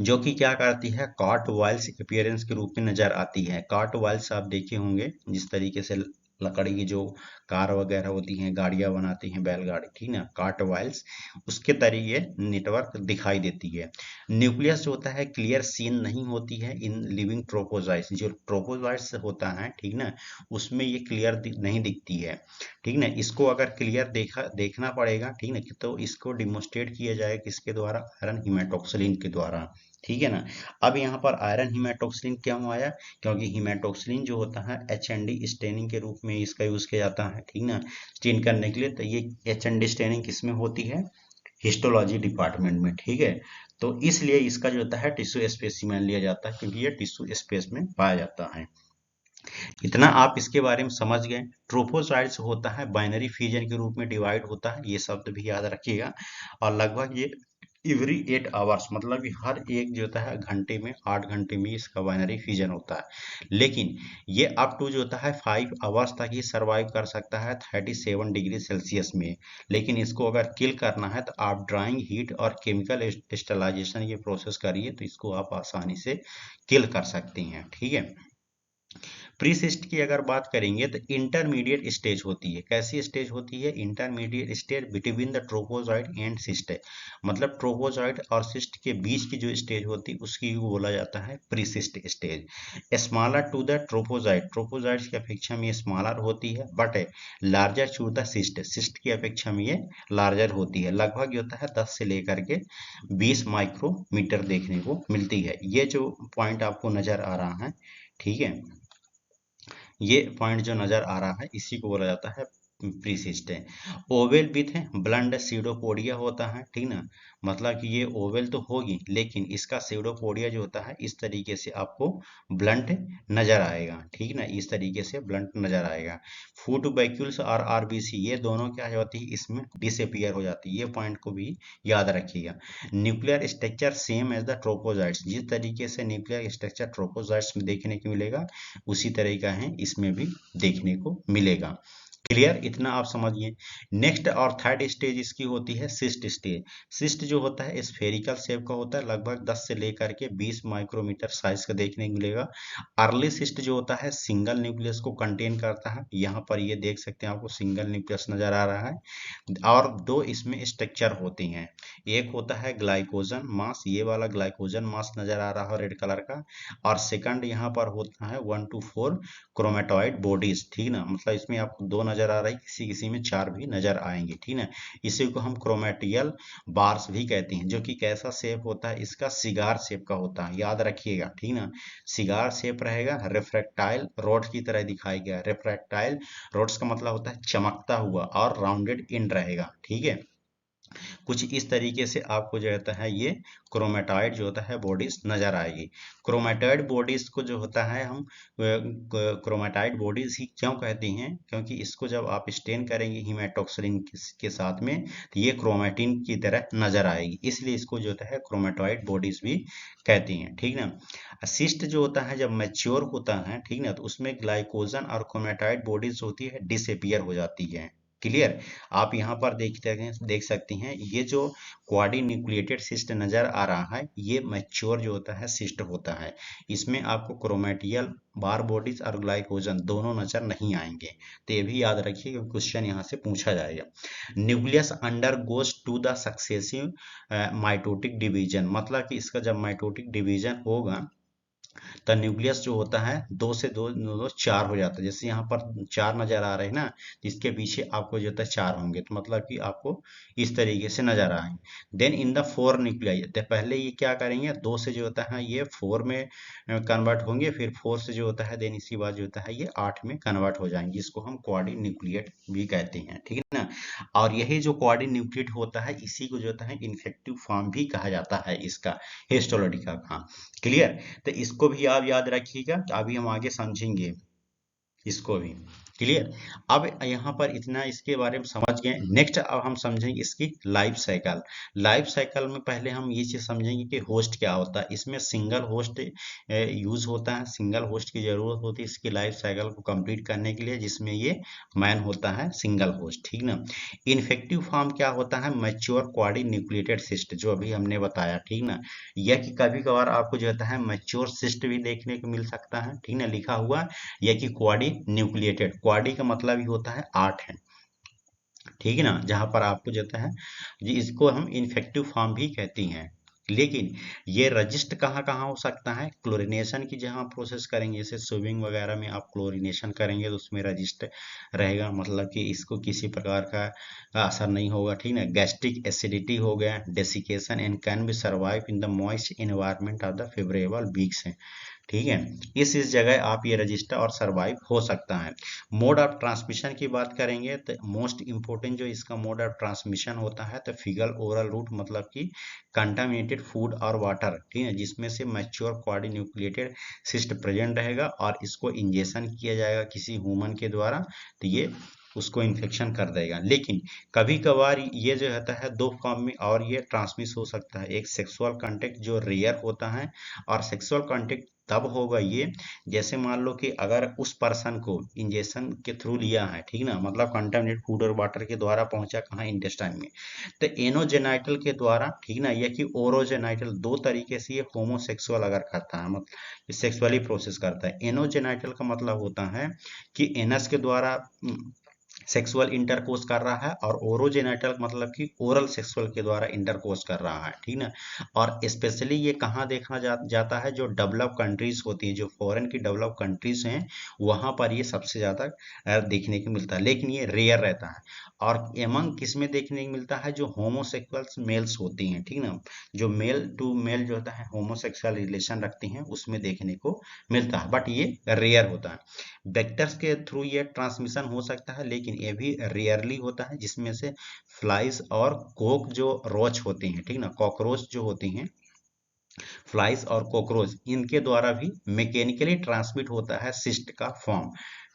जो कि क्या करती है, कार्ट वाइल्स अपीयरेंस के रूप में नजर आती है। कार्ट वाइल्स आप देखे होंगे, जिस तरीके से लकड़ी की जो कार वगैरह होती हैं, गाड़ियां बनाती हैं, बैलगाड़ी, ठीक ना, कार्ट वाइल्स, उसके तरीके नेटवर्क दिखाई देती है। न्यूक्लियस जो होता है क्लियर सीन नहीं होती है इन लिविंग ट्रोपोजाइट्स, जो ट्रोपोजाइट्स होता है, ठीक ना, उसमें ये क्लियर नहीं दिखती है, ठीक ना। इसको अगर क्लियर देखना पड़ेगा, ठीक ना, तो इसको डिमोस्ट्रेट किया जाए किसके द्वारा, आयरन हिमेटोक्सिलिन के द्वारा, ठीक है ना। अब यहाँ पर आयरन हिमेटोक्सिलिन क्यों आया, क्योंकि हिमेटोक्सिलिन जो होता है HND स्टेनिंग के रूप में इसका यूज किया जाता है, ठीक ना, स्टेन करने के लिए। तो ये HND स्टेनिंग किसमें होती है, हिस्टोलॉजी डिपार्टमेंट में, ठीक है। तो इसलिए इसका जो होता है टिश्यू स्पेसिमेन लिया जाता है, क्योंकि ये टिश्यू स्पेस में पाया जाता है। इतना आप इसके बारे में समझ गए। ट्रोपोसाइट्स होता है बाइनरी फ्यूजन के रूप में डिवाइड होता है, ये शब्द भी याद रखिएगा। और लगभग ये एवरी 8 आवर्स, मतलब कि हर एक जो होता है घंटे में, 8 घंटे में इसका बाइनरी फ्यूजन होता है। लेकिन ये अप टू जो होता है 5 आवर्स तक ही सर्वाइव कर सकता है 37 डिग्री सेल्सियस में। लेकिन इसको अगर किल करना है तो आप ड्राइंग हीट और केमिकल स्टरलाइजेशन ये प्रोसेस करिए, तो इसको आप आसानी से किल कर सकते हैं, ठीक है। प्रीसिस्ट की अगर बात करेंगे तो इंटरमीडिएट स्टेज होती है। कैसी स्टेज होती है, intermediate stage between the trophozoite and cyst, मतलब ट्रोपोजॉइट और सिस्ट के बीच की जो स्टेज होती है उसकी बोला जाता है precyst stage. Smaller to the trophozoite, trophozoite की अपेक्षा में ये स्मॉलर होती है, but larger to the cyst, cyst की अपेक्षा में ये लार्जर होती है। लगभग ये होता है 10 से लेकर के 20 माइक्रोमीटर देखने को मिलती है। ये जो पॉइंट आपको नजर आ रहा है, ठीक है, ये पॉइंट जो नजर आ रहा है इसी को बोला जाता है प्रीसिस्ट है। ओवेल विथ ब्लंड सीडोपोडिया होता है, ठीक ना। मतलब कि ये ओवेल तो होगी, लेकिन इसका सीडोपोडिया जो होता है इस तरीके से आपको ब्लंट नजर आएगा, ठीक ना, इस तरीके से ब्लंट नजर आएगा। फूट वैक्यूल्स और आरबीसी ये दोनों क्या होती है, इसमें डिसअपियर हो जाती है, ये पॉइंट को भी याद रखिएगा। Nuclear structure same as the trophozoites, जिस तरीके से न्यूक्लियर स्ट्रक्चर ट्रोपोजाइट्स में देखने को मिलेगा उसी तरह का है इसमें भी देखने को मिलेगा। क्लियर, इतना आप समझिए। नेक्स्ट और थर्ड स्टेज इसकी होती है सिस्ट स्टेज। सिस्ट जो होता है स्फेरिकल शेप का होता है, लगभग 10 से लेकर के 20 माइक्रोमीटर साइज का देखने को मिलेगा। अर्ली सिस्ट जो होता है सिंगल न्यूक्लियस को कंटेन करता है, यहाँ पर ये देख सकते हैं आपको सिंगल न्यूक्लियस नजर आ रहा है। और दो इसमें स्ट्रक्चर होते हैं, एक होता है ग्लाइकोजन मास, ये वाला ग्लाइकोजन मास नजर आ रहा है रेड कलर का, और सेकंड यहाँ पर होता है 1 to 4 क्रोमेटॉइड बॉडीज, ठीक ना। मतलब इसमें आपको दो नजर आ रही है, किसी किसी में 4 भी नजर आएंगे, ठीक ना। इसी को हम क्रोमेटियल बार्स भी कहते हैं, जो कि कैसा शेप होता है, इसका सिगार शेप का होता है, याद रखिएगा, ठीक ना। सिगार शेप रहेगा, रिफ्रैक्टाइल रोड की तरह दिखाई गया। रिफ्रैक्टाइल रोड्स का मतलब होता है चमकता हुआ, और राउंडेड एंड रहेगा, ठीक है। कुछ इस तरीके से आपको जो होता है ये क्रोमेटॉइड जो होता है बॉडीज नजर आएगी। क्रोमेटॉइड बॉडीज को जो होता है हम क्रोमेटॉइड बॉडीज ही क्यों कहते हैं, क्योंकि इसको जब आप स्टेन करेंगे हिमेटोक्सिलिन के साथ में तो ये क्रोमेटिन की तरह नजर आएगी, इसलिए इसको जो होता है क्रोमेटॉइड बॉडीज भी कहते हैं, ठीक ना। सिस्ट जो होता है जब मैच्योर होता है, ठीक ना, तो उसमें ग्लाइकोजन और क्रोमेटॉइड बॉडीज होती है डिसअपियर हो जाती है, क्लियर। आप यहाँ पर देख सकते हैं ये जो क्वाडी न्यूक्लिएटेड सिस्ट नजर आ रहा है, ये मैच्योर जो होता है सिस्ट होता है। इसमें आपको क्रोमेटियल बार बॉडीज और ग्लाइकोजन दोनों नजर नहीं आएंगे। तो ये भी याद रखिए क्योंकि क्वेश्चन यहाँ से पूछा जाएगा। Nucleus undergoes to the successive mitotic division, मतलब कि इसका जब माइटोटिक डिवीजन होगा तो न्यूक्लियस जो होता है दो से दो चार हो जाता है। जैसे यहाँ पर चार नजर आ रहे हैं ना, इसके पीछे आपको जो होता है चार होंगे, तो मतलब कि आपको इस तरीके से नजर आएंगे। Then in the four nuclei, तो पहले ये क्या करेंगे, दो से जो होता है ये फोर में कन्वर्ट होंगे, फिर फोर से जो होता है देन इसके बाद जो होता है ये आठ में कन्वर्ट हो जाएंगे, जिसको हम क्वाडी न्यूक्लिएट भी कहते हैं, ठीक है ना। और यही जो क्वाडी न्यूक्लिएट होता है इसी को जो होता है इन्फेक्टिव फॉर्म भी कहा जाता है इसका, हिस्टोलॉजी का काम। क्लियर। तो इसको भी आप याद रखिएगा, अभी हम आगे समझेंगे इसको भी। क्लियर। अब यहाँ पर इतना इसके बारे में समझ गए। नेक्स्ट अब हम समझेंगे इसकी लाइफ साइकिल। लाइफ साइकिल में पहले हम ये चीज समझेंगे कि होस्ट क्या होता है। इसमें सिंगल होस्ट यूज होता है, सिंगल होस्ट की जरूरत होती है इसकी लाइफ साइकिल को कंप्लीट करने के लिए, जिसमें ये मैन होता है सिंगल होस्ट, ठीक ना। इन्फेक्टिव फॉर्म क्या होता है, मैच्योर क्वाडी न्यूक्लिएटेड सिस्ट, जो अभी हमने बताया, ठीक ना। यह कि कभी कभार आपको जो होता है मैच्योर सिस्ट भी देखने को मिल सकता है, ठीक ना, लिखा हुआ, या कि क्वाडी न्यूक्लिएटेड। क्वाडी का मतलब ही होता है आठ है, ठीक है ना, जहां पर आपको जाता है जी, इसको हम इन्फेक्टिव फॉर्म भी कहती हैं। लेकिन ये रजिस्ट कहाँ कहाँ हो सकता है, क्लोरीनेशन की जहां प्रोसेस करेंगे, जैसे स्विमिंग वगैरह में आप क्लोरीनेशन करेंगे तो उसमें रजिस्ट रहेगा, मतलब कि इसको किसी प्रकार का असर नहीं होगा, ठीक ना। गैस्ट्रिक एसिडिटी हो गया, desiccation and can be survive in the moist environment of the favourable weeks है, ठीक है। इस जगह आप ये रजिस्टर और सरवाइव हो सकता है। मोड ऑफ ट्रांसमिशन की बात करेंगे तो मोस्ट इंपोर्टेंट जो इसका मोड ऑफ ट्रांसमिशन होता है तो फीकल ओरल रूट, मतलब कि कंटामिनेटेड फूड और वाटर, ठीक है, जिसमें से मैच्योर क्वाडी न्यूक्लिएटेड सिस्ट प्रेजेंट रहेगा और इसको इंजेक्शन किया जाएगा किसी ह्यूमन के द्वारा, तो ये उसको इन्फेक्शन कर देगा। लेकिन कभी कभार ये जो होता है दो फॉर्म में और ये ट्रांसमिट हो सकता है, एक सेक्सुअल कांटेक्ट जो रेयर होता है, और सेक्सुअल कांटेक्ट तब होगा ये, जैसे मान लो कि अगर उस पर्सन को इंजेक्शन के थ्रू लिया है, ठीक ना, मतलब कंटामिनेटेड फूड और वाटर के द्वारा पहुंचा कहाँ, इंटेस्टाइन में, तो एनोजेनाइटल के द्वारा, ठीक ना, या कि ओरोजेनाइटल, दो तरीके से ये होमोसेक्सुअल अगर करता है, मतलब सेक्सुअली प्रोसेस करता है। एनोजेनाइटल का मतलब होता है कि एनस के द्वारा सेक्सुअल इंटरकोर्स कर रहा है, और ओरोजेनिटल मतलब कि ओरल सेक्सुअल के द्वारा इंटरकोर्स कर रहा है, ठीक ना। और स्पेशली ये कहाँ देखा जाता है, जो डेवलप कंट्रीज होती है, जो फॉरेन की डेवलप कंट्रीज हैं, वहां पर ये सबसे ज्यादा देखने को मिलता है, लेकिन ये रेयर रहता है। और एमंग किस में देखने को मिलता है, जो होमोसेक्सुअल मेल्स होती हैं, ठीक ना, जो मेल टू मेल जो होता है होमोसेक्सुअल रिलेशन रखती हैं, उसमें देखने को मिलता है, बट ये रेयर होता है। वेक्टर्स के थ्रू ये ट्रांसमिशन हो सकता है, लेकिन ये भी रेयरली होता है, जिसमें से फ्लाइज और कोक जो रोच होती हैं, ठीक ना, कॉकरोच जो होती हैं, फ्लाइज और कॉकरोच, इनके द्वारा भी मैकेनिकली ट्रांसमिट होता है सिस्ट का फॉर्म,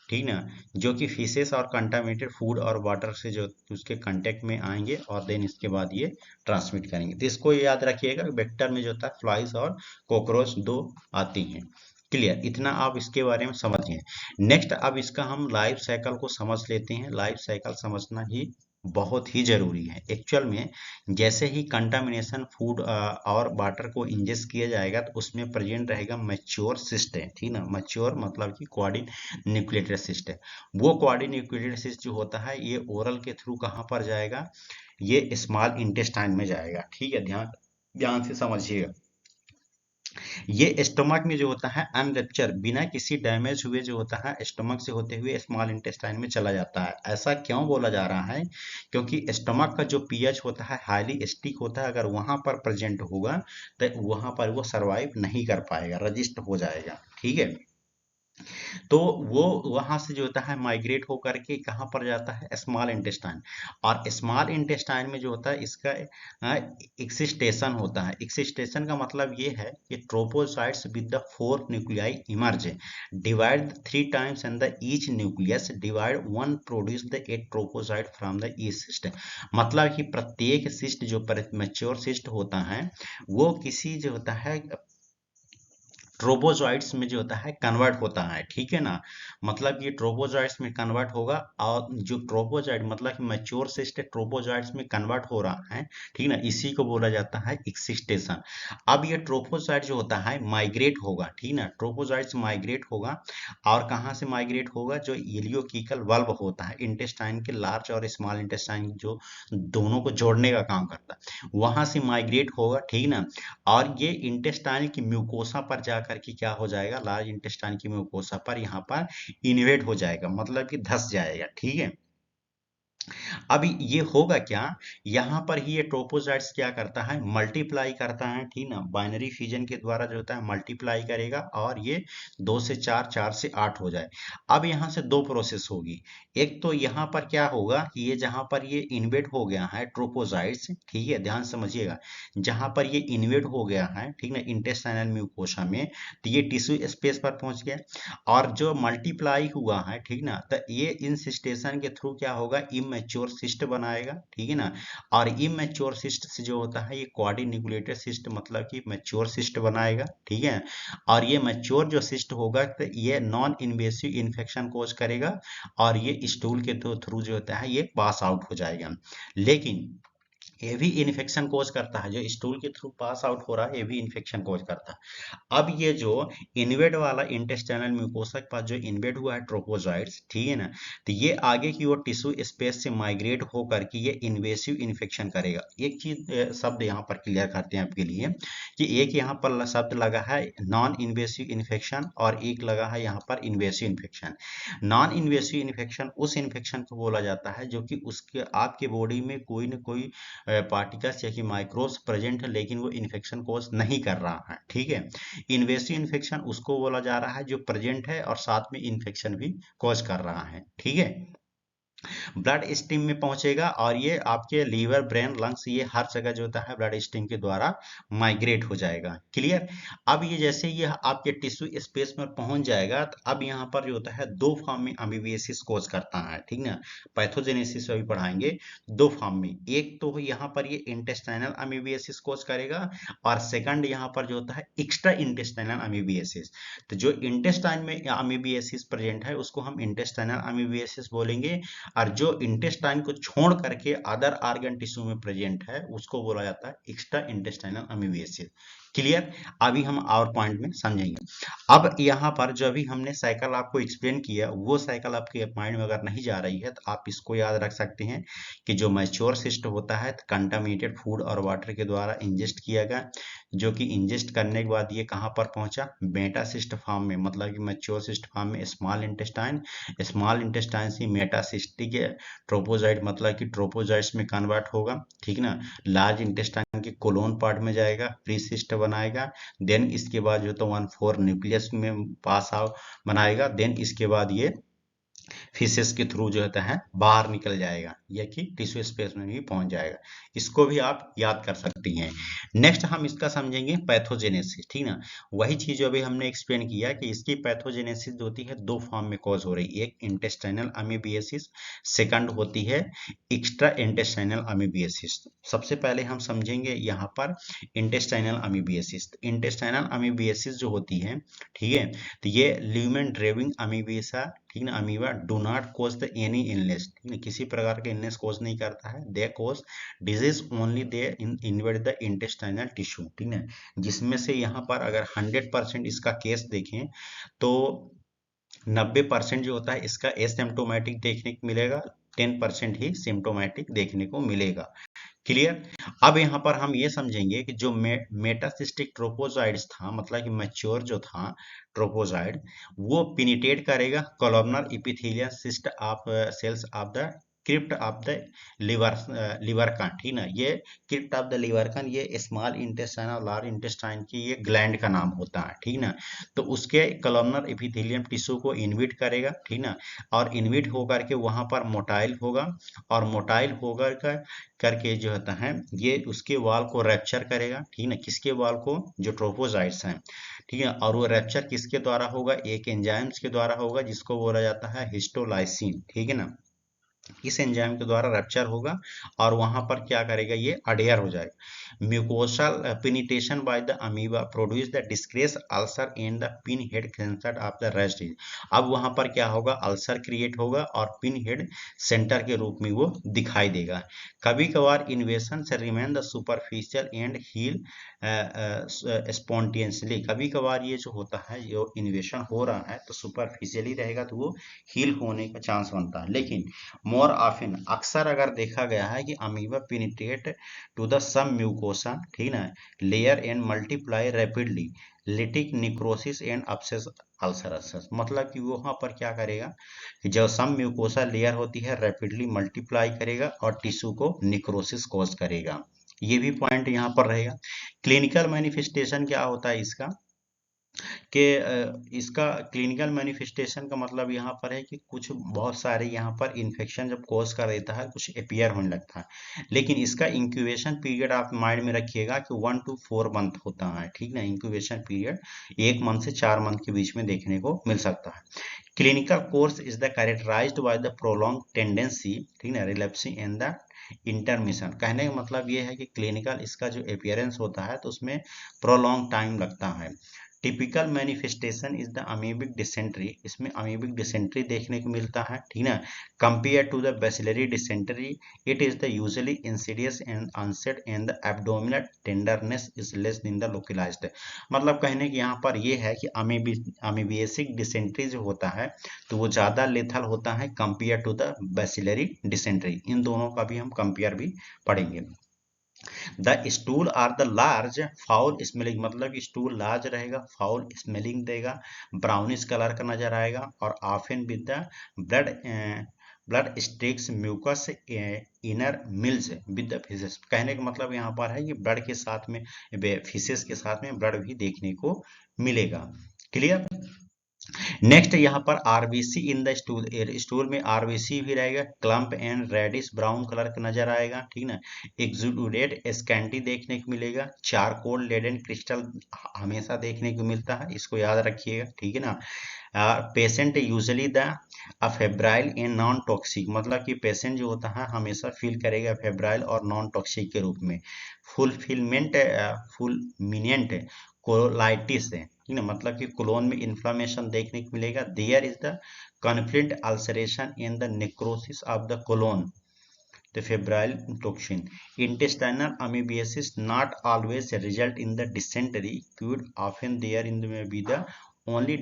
ठीक ना, जो कि फिशेस और कंटामिनेटेड फूड और वाटर से जो उसके कांटेक्ट में आएंगे और देन इसके बाद ये ट्रांसमिट करेंगे। तो इसको याद रखिएगा, वेक्टर में जो होता है फ्लाइज और कॉकरोच दो आती हैं। क्लियर, इतना आप इसके बारे में समझिए। नेक्स्ट अब इसका हम लाइफ साइकिल को समझ लेते हैं। लाइफ साइकिल समझना ही बहुत ही जरूरी है एक्चुअल में। जैसे ही कंटामिनेशन फूड और वाटर को इंजेस्ट किया जाएगा तो उसमें प्रेजेंट रहेगा मैच्योर सिस्ट है, ठीक ना, मैच्योर मतलब कि क्वाडी न्यूक्लिएटेड सिस्ट है। वो क्वाडी न्यूक्लिएटेड सिस्ट जो होता है ये ओरल के थ्रू कहाँ पर जाएगा, ये स्मॉल इंटेस्टाइन में जाएगा, ठीक है, ध्यान ध्यान से समझिएगा। ये स्टमक में जो होता है अनरप्चर, बिना किसी डैमेज हुए जो होता है स्टमक से होते हुए स्मॉल इंटेस्टाइन में चला जाता है। ऐसा क्यों बोला जा रहा है, क्योंकि स्टमक का जो पीएच होता है हाईली एसिडिक होता है, अगर वहां पर प्रेजेंट होगा तो वहां पर वो सरवाइव नहीं कर पाएगा, रजिस्ट हो जाएगा, ठीक है। तो वो वहां से जो होता है माइग्रेट होकर के कहाँ पर जाता है, स्मॉल इंटेस्टाइन। और स्मॉल इंटेस्टाइन में जो होता है इसका एक्सिस्टेशन होता है। एक्सिस्टेशन का मतलब ये है कि trophozoites with the four nuclei emerge, divide three times and the each nucleus divide one produce the eight trophozoite from the each cyst. मतलब कि प्रत्येक सिस्ट जो मैच्योर सिस्ट होता है वो किसी जो होता है ट्रोपोजॉइट्स में जो होता है कन्वर्ट होता है, ठीक है ना। मतलब ये ट्रोपोजॉइट्स में कन्वर्ट होगा, और जो ट्रोपोजॉइट मतलब कि मैच्योर सिस्ट ट्रोपोजॉइट्स में कन्वर्ट हो रहा है, ठीक ना, इसी को बोला जाता है एक्सिस्टेशन। अब ये ट्रोपोजॉइट जो होता है माइग्रेट होगा, ठीक ना, ट्रोपोजॉइट्स माइग्रेट होगा। और कहाँ से माइग्रेट होगा? जो इलियोकिकल वल्व होता है, इंटेस्टाइन के लार्ज और स्मॉल इंटेस्टाइन जो दोनों को जोड़ने का काम करता है, वहां से माइग्रेट होगा, ठीक ना। और ये इंटेस्टाइन की म्यूकोसा पर जाकर के क्या हो जाएगा? लार्ज इंटेस्टाइन की म्यूकोसा पर यहाँ पर इन्वेट हो जाएगा, मतलब कि धस जाएगा, ठीक है। अब ये होगा क्या? यहाँ पर ही ये ट्रोपोजाइट्स क्या करता है? मल्टीप्लाई करता है, ठीक ना, बाइनरी फिजन के द्वारा जो होता है मल्टीप्लाई करेगा, और ये 2 से 4, 4 से 8 हो जाए। अब यहाँ से दो प्रोसेस होगी। एक तो यहाँ पर क्या होगा कि ये जहाँ पर ये इन्वेट हो गया है ट्रोपोजाइट्स, ठीक है, ध्यान समझिएगा, जहाँ पर ये इन्वेट हो गया है, ठीक ना, इंटेस्टाइनल म्यूकोसा में, तो ये टिश्यू स्पेस पर पहुंच गया। और जो मल्टीप्लाई हुआ है, ठीक ना, तो ये इंसिस्टेशन के थ्रू क्या होगा? इमेच्योर सिस्ट बनाएगा, ठीक है ना। और इमेच्योर सिस्ट से जो होता है ये क्वाड्रिन्यूक्लिएटेड सिस्ट, मतलब कि मैच्योर सिस्ट बनाएगा, ठीक है। और ये मैच्योर जो सिस्ट होगा तो ये नॉन इन्वेसिव इन्फेक्शन कोज करेगा, और ये स्टूल के थ्रू जो होता है ये पास आउट हो जाएगा। लेकिन ये भी इन्फेक्शन कोज करता है, जो स्टूल के थ्रू पास आउट हो रहा है ये भी इन्फेक्शन कोज करता है। अब ये जो इन्वेड वाला इंटेस्टाइनल म्यूकोसा के पास जो इन्वेड हुआ है ट्रोपोजाइट्स, ठीक है ना, तो ये आगे की ओर टिश्यू स्पेस से माइग्रेट होकर के ये इन्वेसिव इन्फेक्शन करेगा। एक चीज शब्द यहाँ पर क्लियर करते हैं आपके लिए, कि एक यहाँ पर शब्द लगा है नॉन इन्वेसिव इन्फेक्शन, और एक लगा है यहाँ पर invasive infection. Non invasive infection उस इन्फेक्शन को बोला जाता है जो कि उसके आपके बॉडी में कोई न कोई पार्टिकल्स या कि माइक्रोब्स प्रेजेंट है, लेकिन वो इन्फेक्शन कोज नहीं कर रहा है, ठीक है। इन्वेसिव इन्फेक्शन उसको बोला जा रहा है जो प्रेजेंट है और साथ में इन्फेक्शन भी कॉज कर रहा है, ठीक है। ब्लड स्ट्रीम में पहुंचेगा, और ये आपके लीवर, ब्रेन, लंग्स, ये हर जगह जो होता है ब्लड स्ट्रीम के द्वारा माइग्रेट हो जाएगा, क्लियर। अब ये जैसे ये आपके टिश्यू स्पेस में पहुंच जाएगा, तो अब यहाँ पर जो होता है दो फॉर्म में अमीबियासिस कोज करता है, ठीक ना। पैथोजेनेसिस अभी पढ़ाएंगे। दो फॉर्म में, एक तो यहाँ पर ये इंटेस्टाइनल अमीबियासिस कोज करेगा, और सेकंड यहाँ पर जो होता है एक्स्ट्रा इंटेस्टाइनल अमीबियासिस। तो जो इंटेस्टाइन में अमीबियासिस प्रेजेंट है उसको हम इंटेस्टाइनल अमीबियासिस बोलेंगे, और जो इंटेस्टाइन को छोड़ करके अदर ऑर्गन टिश्यू में प्रेजेंट है उसको बोला जाता है एक्स्ट्रा इंटेस्टाइनल अमीबियासिस, क्लियर। अभी हम और पॉइंट में समझेंगे। अब यहाँ पर जो अभी हमने साइकिल आपको एक्सप्लेन किया, वो साइकिल आपके माइंड में अगर नहीं जा रही है तो आप इसको याद रख सकते हैं कि जो मैच्योर सिस्ट होता है कंटामिनेटेड फूड और वाटर के द्वारा इंजेस्ट किया गया, जो कि इंजेस्ट करने के बाद ये कहाँ पर पहुंचा? बेटा सिस्ट फॉर्म में, मतलब कि मैच्योर सिस्ट फॉर्म में स्मॉल इंटेस्टाइन, स्मॉल इंटेस्टाइन से मेटासिस्टिक ट्रोपोजाइट, मतलब कि ट्रोपोजाइट्स में कन्वर्ट होगा, ठीक ना। लार्ज इंटेस्टाइन के कोलोन पार्ट में जाएगा, प्री सिस्ट बनाएगा, देन इसके बाद जो तो 1/4 न्यूक्लियस में पास आउट बनाएगा, देन इसके बाद ये फीसेस के थ्रू जो होता है बाहर निकल जाएगा, या कि टिश्यू स्पेस में भी पहुंच जाएगा। इसको भी आप याद कर सकती हैं। नेक्स्ट हम इसका समझेंगे पैथोजेनेसिस, ठीक ना। वही चीज जो अभी हमने एक्सप्लेन किया कि इसकी पैथोजेनेसिस होती है दो फॉर्म में कॉज हो रही है, एक इंटेस्टाइनल अमीबियासिस, सेकंड होती है एक्स्ट्रा इंटेस्टाइनल अमीबियासिस। सबसे पहले हम समझेंगे यहाँ पर इंटेस्टाइनल अमीबियासिस। इंटेस्टाइनल अमीबियासिस जो होती है, ठीक है, तो ये ल्यूमेन ड्रेविंग अमीबियासा, ठीक ना, amoeba do not cause the any illness, ठीक है, किसी प्रकार के इलनेस कोज नहीं करता है। They cause disease only they invade the intestinal tissue, ठीक है। जिसमें से यहाँ पर अगर 100% इसका केस देखें तो 90% जो होता है इसका एसिम्प्टोमेटिक देखने को मिलेगा, 10% ही सिम्टोमेटिक देखने को मिलेगा, क्लियर। अब यहाँ पर हम ये समझेंगे कि जो मेटासिस्टिक ट्रोपोजाइड्स था, मतलब कि मैच्योर जो था ट्रोपोजाइड, वो पिनिटेट करेगा columnar epithelial cyst of cells of the crypt of the liver, ठीक ना। ये क्रिप्ट ऑफ द लिवर, ये स्मॉल इंटेस्टाइन और लार्ज इंटेस्टाइन की ये ग्लैंड का नाम होता है, ठीक ना। तो उसके कोलोमनर इपिथेलियम टिश्यू को इन्विट करेगा, ठीक ना, और इन्विट होकर के वहां पर मोटाइल होगा, और मोटाइल होकर करके जो होता है ये उसके वॉल को रैप्चर करेगा, ठीक है। किसके वॉल को? जो ट्रोपोजाइट्स हैं, ठीक है। और वो रैप्चर किसके द्वारा होगा? एक एंजाइम्स के द्वारा होगा जिसको बोला जाता है हिस्टोलाइसिन, ठीक है ना। इस एंजाइम के द्वारा रप्चर होगा और वहां पर क्या करेगा, ये अडेयर हो जाएगा। Mucosal penetration by the amoeba produce the डिस्क्रेस ulcer in the pin head centre of the rest. अब वहां पर क्या होगा, अल्सर क्रिएट होगा और पिन हेड सेंटर के रूप में वो दिखाई देगा। कभी कभार इन्वेशन से remain the superficial and heal spontaneously. कभी कभार ये जो होता है, जो इन्वेशन हो रहा है तो सुपरफिशियली रहेगा तो वो हील होने का चांस बनता है। लेकिन मोर ऑफन, अक्सर अगर देखा गया है कि amoeba penetrate to the submucosa, ठीक ना, layer and multiply rapidly, lytic necrosis and abscess ulcers. मतलब कि वो वहां पर क्या करेगा कि जब सम म्यूकोसा लेयर होती है रैपिडली मल्टीप्लाई करेगा और टिश्यू को निक्रोसिस कॉज करेगा। ये भी पॉइंट यहाँ पर रहेगा। क्लिनिकल मैनिफेस्टेशन क्या होता है इसका, कि इसका क्लिनिकल मैनिफेस्टेशन का मतलब यहाँ पर है कि कुछ बहुत सारे यहाँ पर इन्फेक्शन जब कॉज कर देता है कुछ अपियर होने लगता है। लेकिन इसका इंक्यूबेशन पीरियड आप माइंड में रखिएगा कि 1 to 4 मंथ होता है, ठीक ना। इंक्यूबेशन पीरियड 1 मंथ से 4 मंथ के बीच में देखने को मिल सकता है। Clinical course is the characterized by the prolong tendency, ठीक है, रिलेप्सिंग इन द इंटरमिशन। कहने का मतलब ये है कि क्लिनिकल इसका जो अपियरेंस होता है तो उसमें प्रोलॉन्ग टाइम लगता है। Typical manifestation is the amoebic dysentery, इसमें अमीबिक डिसेंट्री देखने को मिलता है, ठीक ना। Compare to the bacillary dysentery, it is the usually insidious and onset and the abdominal tenderness is less in the localized. मतलब कहने कि यहाँ पर ये है कि अमीबियासिक डिसेंट्री जो होता है तो वो ज्यादा लेथल होता है compare to the bacillary dysentery. इन दोनों का भी हम कंपेयर भी पढ़ेंगे। The stool are the large foul smelling, मतलब स्टूल लार्ज रहेगा, फाउल स्मेलिंग देगा, ब्राउनिश कलर का नजर आएगा और often with the blood blood streaks mucus inner mills with the faeces. कहने का मतलब यहाँ पर है कि ब्लड के साथ में फिशेस के साथ में ब्लड भी देखने को मिलेगा। क्लियर। नेक्स्ट यहाँ पर RBC in the stool, stool में आरबीसी भी रहेगा, clump and reddish brown colour का नजर आएगा, ठीक ना। एक्सुडेट स्कैंटी देखने को मिलेगा, चारकोल लेडन क्रिस्टल हमेशा देखने को मिलता है, इसको याद रखिएगा, ठीक है ना। Patient usually the febrile and non toxic, मतलब कि पेशेंट जो होता है हमेशा फील करेगा फेब्राइल और नॉन टॉक्सिक के रूप में। फुलफिलमेंट फुलमिनेंट कोलाइटिस है, ठीक है, मतलब कि कोलोन में इन्फ्लामेशन देखने को मिलेगा। There is the conflict ulceration in the necrosis of the colon, the febrile toxin. Intestinal amoebiasis not always result in the dysentery, could often there in the may be the only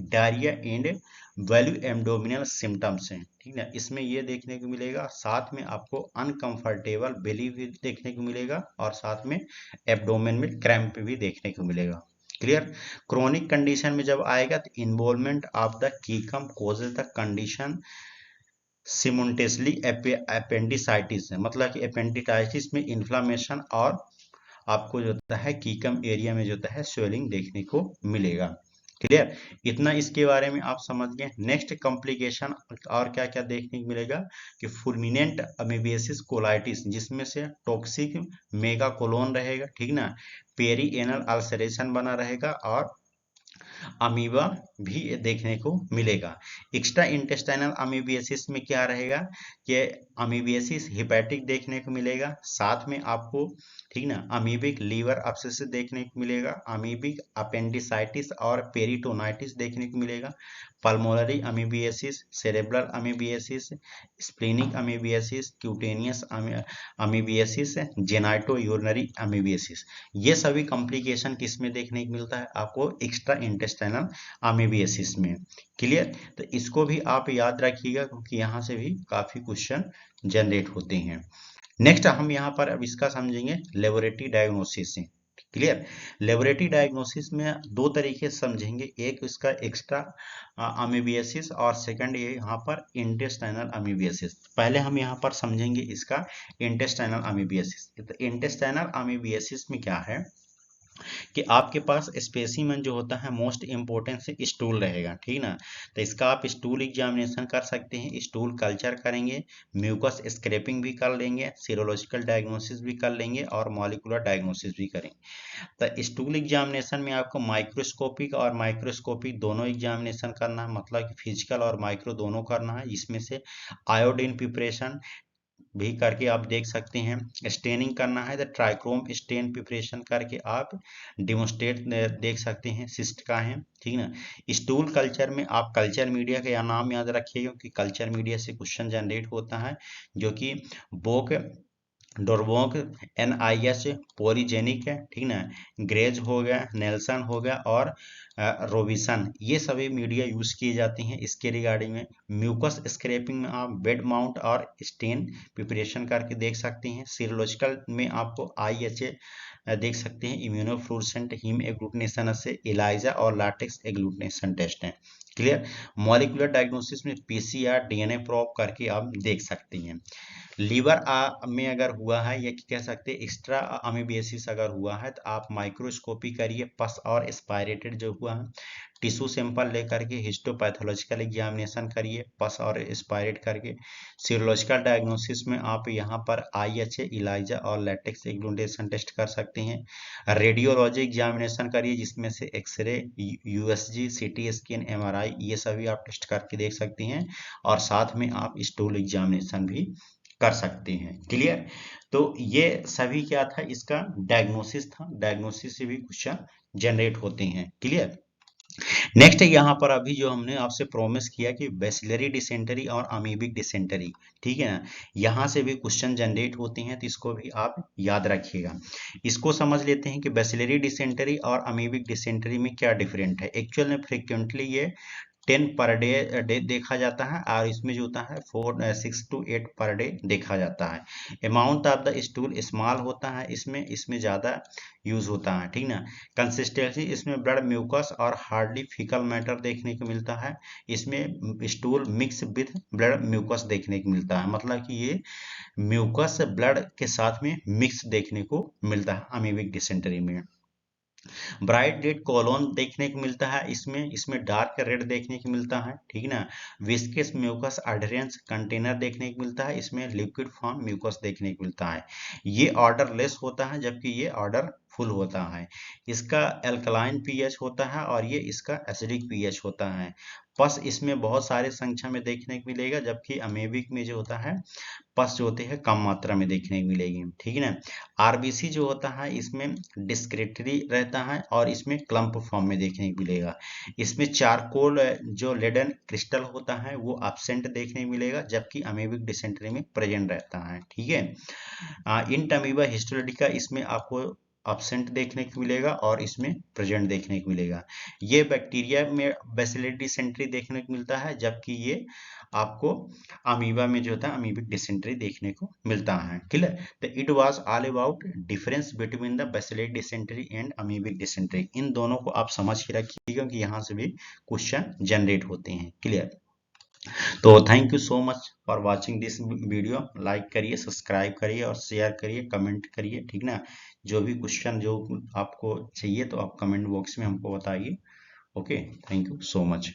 diarrhea and value abdominal symptoms हैं, ठीक है। इसमें ये देखने को मिलेगा, साथ में आपको अनकंफर्टेबल बेली भी देखने को मिलेगा और साथ में एब्डोमेन में क्रैम्प भी देखने को मिलेगा। क्लियर। क्रोनिक कंडीशन में जब आएगा तो involvement of the caecum causes the condition simultaneously appendicitis है, मतलब कि अपेंडिसाइटिस में इन्फ्लामेशन और आपको जो होता है कीकम एरिया में जो होता है स्वेलिंग देखने को मिलेगा। क्लियर। इतना इसके बारे में आप समझ गए। नेक्स्ट कॉम्प्लिकेशन और क्या क्या देखने को मिलेगा कि फुलमिनेंट अमीबियासिस कोलाइटिस, जिसमें से टॉक्सिक मेगा कोलोन रहेगा, ठीक ना, पेरी एनल अल्सरेशन बना रहेगा और अमीबा भी देखने को मिलेगा। एक्स्ट्रा इंटेस्टाइनल अमीबियासिस में क्या रहेगा कि अमीबियासिस हिपैटिक देखने को मिलेगा, साथ में आपको, ठीक ना, अमीबिक लीवर अब्सेसिस देखने को मिलेगा, अमीबिक अपेंडिसाइटिस और पेरिटोनाइटिस देखने को मिलेगा, pulmonary amoebiasis, cerebral amoebiasis, splenic amoebiasis, cutaneous amoebiasis, genito urinary amoebiasis. ये सभी कॉम्प्लिकेशन किस में देखने को मिलता है आपको, एक्स्ट्रा इंटेस्टाइनल अमीबियासिस में। क्लियर। तो इसको भी आप याद रखिएगा क्योंकि यहाँ से भी काफी क्वेश्चन जनरेट होते हैं। नेक्स्ट हम यहाँ पर अब इसका समझेंगे लेबोरेटरी डायग्नोसिस से। क्लियर। लेबोरेटरी डायग्नोसिस में दो तरीके से समझेंगे, एक इसका एक्स्ट्रा अमीबियासिस और सेकंड ये यहाँ पर इंटेस्टाइनल अमीबियासिस। पहले हम यहाँ पर समझेंगे इसका इंटेस्टाइनल अमीबियासिस। तो इंटेस्टाइनल अमीबियासिस में क्या है कि आपके पास स्पेसिमेन जो होता है मोस्ट इम्पोर्टेंट से स्टूल रहेगा, ठीक ना। तो इसका आप स्टूल एग्जामिनेशन कर सकते हैं, स्टूल कल्चर करेंगे, म्यूकस स्क्रैपिंग भी कर लेंगे, सीरोलॉजिकल डायग्नोसिस भी कर लेंगे और मॉलिक्यूलर डायग्नोसिस भी करेंगे। तो स्टूल एग्जामिनेशन में आपको माइक्रोस्कोपिक और माइक्रोस्कोपिक दोनों एग्जामिनेशन करना है, मतलब कि फिजिकल और माइक्रो दोनों करना है। इसमें से आयोडीन प्रिपरेशन भी करके आप देख सकते हैं, स्टेनिंग करना है तो ट्राइक्रोम स्टेन प्रिपरेशन करके आप डिमोस्ट्रेट देख सकते हैं सिस्ट का है, ठीक ना। स्टूल कल्चर में आप कल्चर मीडिया का नाम याद रखिएगा कि कल्चर मीडिया से क्वेश्चन जनरेट होता है, जो कि बोक डोरबोक NIH पोरीजेनिक है, ठीक ना, ग्रेज हो गया, नेल्सन हो गया और रोबिसन, ये सभी मीडिया यूज किए जाते हैं इसके रिगार्डिंग में। म्यूकस स्क्रैपिंग में आप बेड माउंट और स्टेन प्रिपरेशन करके देख सकते हैं। सीरोलॉजिकल में आपको IHA देख सकते हैं, इम्यूनोफ्लुरेसेंट हीम एग्लूटिनेशन से एलाइजा और लाटेक्स एग्लूटिनेशन टेस्ट है, क्लियर। मॉलिक्यूलर डायग्नोसिस में PCR DNA प्रोब करके आप देख सकते हैं। लीवर में अगर हुआ है या कह सकते हैं एक्स्ट्रा अमीबियासिस अगर हुआ है तो आप माइक्रोस्कोपी करिए, पस और एस्पायरेटेड जो हुआ है टिश्यू सैंपल लेकर के हिस्टोपैथोलॉजिकल एग्जामिनेशन करिए, पस और एस्पायरेट करके। सीरोलॉजिकल डायग्नोसिस में आप यहाँ पर IHA, इलाइजा और लैटेक्स एग्लूटिनेशन टेस्ट कर सकते हैं। रेडियोलॉजी एग्जामिनेशन करिए जिसमें से X-ray, USG, CT scan, MRI ये सभी आप टेस्ट करके देख सकते हैं, और साथ में आप स्टूल एग्जामिनेशन भी कर सकते हैं, क्लियर। तो ये सभी क्या था, इसका डायग्नोसिस था, डायग्नोसिस से भी क्वेश्चन जनरेट होते हैं, क्लियर। नेक्स्ट यहाँ पर अभी जो हमने आपसे प्रॉमिस किया कि बैसिलरी डिसेंटरी और अमीबिक डिसेंटरी, ठीक है ना, यहाँ से भी क्वेश्चन जनरेट होते हैं, तो इसको भी आप याद रखिएगा। इसको समझ लेते हैं कि बैसिलरी डिसेंटरी और अमीबिक डिसेंटरी में क्या डिफरेंट है। एक्चुअल में फ्रिक्वेंटली ये 10 पर डे देखा जाता है, और इसमें जो होता है 6 to 8 पर डे देखा जाता है। Amount of the stool small होता है, इसमें ज़्यादा यूज होता है, ठीक ना। कंसिस्टेंसी इसमें ब्लड म्यूकस और हार्डली फीकल मैटर देखने को मिलता है, इसमें stool mix with blood mucus देखने को मिलता है, मतलब कि ये म्यूकस ब्लड के साथ में मिक्स देखने को मिलता है अमीबिक डिसेंटरी में। ब्राइट रेड कॉलोन देखने को मिलता है, इसमें डार्क रेड देखने को मिलता है, ठीक ना। विस्कस म्यूकस अडहेरेंस कंटेनर देखने को मिलता है, इसमें लिक्विड फॉर्म म्यूकस देखने को मिलता है। ये ऑर्डर लेस होता है जबकि ये ऑर्डर फुल होता है। इसका एल्कलाइन पीएच होता है और ये इसका एसिडिक पीएच होता है। पस इसमें बहुत सारे संख्या में देखने को मिलेगा, जबकि अमेबिक में जो होता है पस जो होते हैं कम मात्रा में देखने को मिलेगी, ठीक है ना। आरबीसी जो होता है इसमें डिस्क्रिटरी रहता है और इसमें क्लम्प फॉर्म में देखने को मिलेगा। इसमें चारकोल जो लेडन क्रिस्टल होता है वो एब्सेंट देखने को मिलेगा, जबकि अमेबिक डिसेंटरी में प्रेजेंट रहता है, ठीक है। इंटमीबा हिस्टोलिटिका इसमें आपको एब्सेंट देखने को मिलेगा और इसमें प्रेजेंट देखने को मिलेगा। ये बैक्टीरिया में बैसिलरी डिसेंट्री देखने को मिलता है, जबकि ये आपको अमीबा में जो होता है अमीबिक डिसेंट्री देखने को मिलता है, क्लियर। तो it was all about difference between the bacillary dysentery and amoebic dysentery. इन दोनों को आप समझ के रखिएगा कि यहाँ से भी क्वेश्चन जनरेट होते हैं, क्लियर। तो thank you so much for watching this video. Like करिए, सब्सक्राइब करिए और शेयर करिए, कमेंट करिए, ठीक ना। जो भी क्वेश्चन जो आपको चाहिए तो आप कमेंट बॉक्स में हमको बताइए। Okay, thank you so much.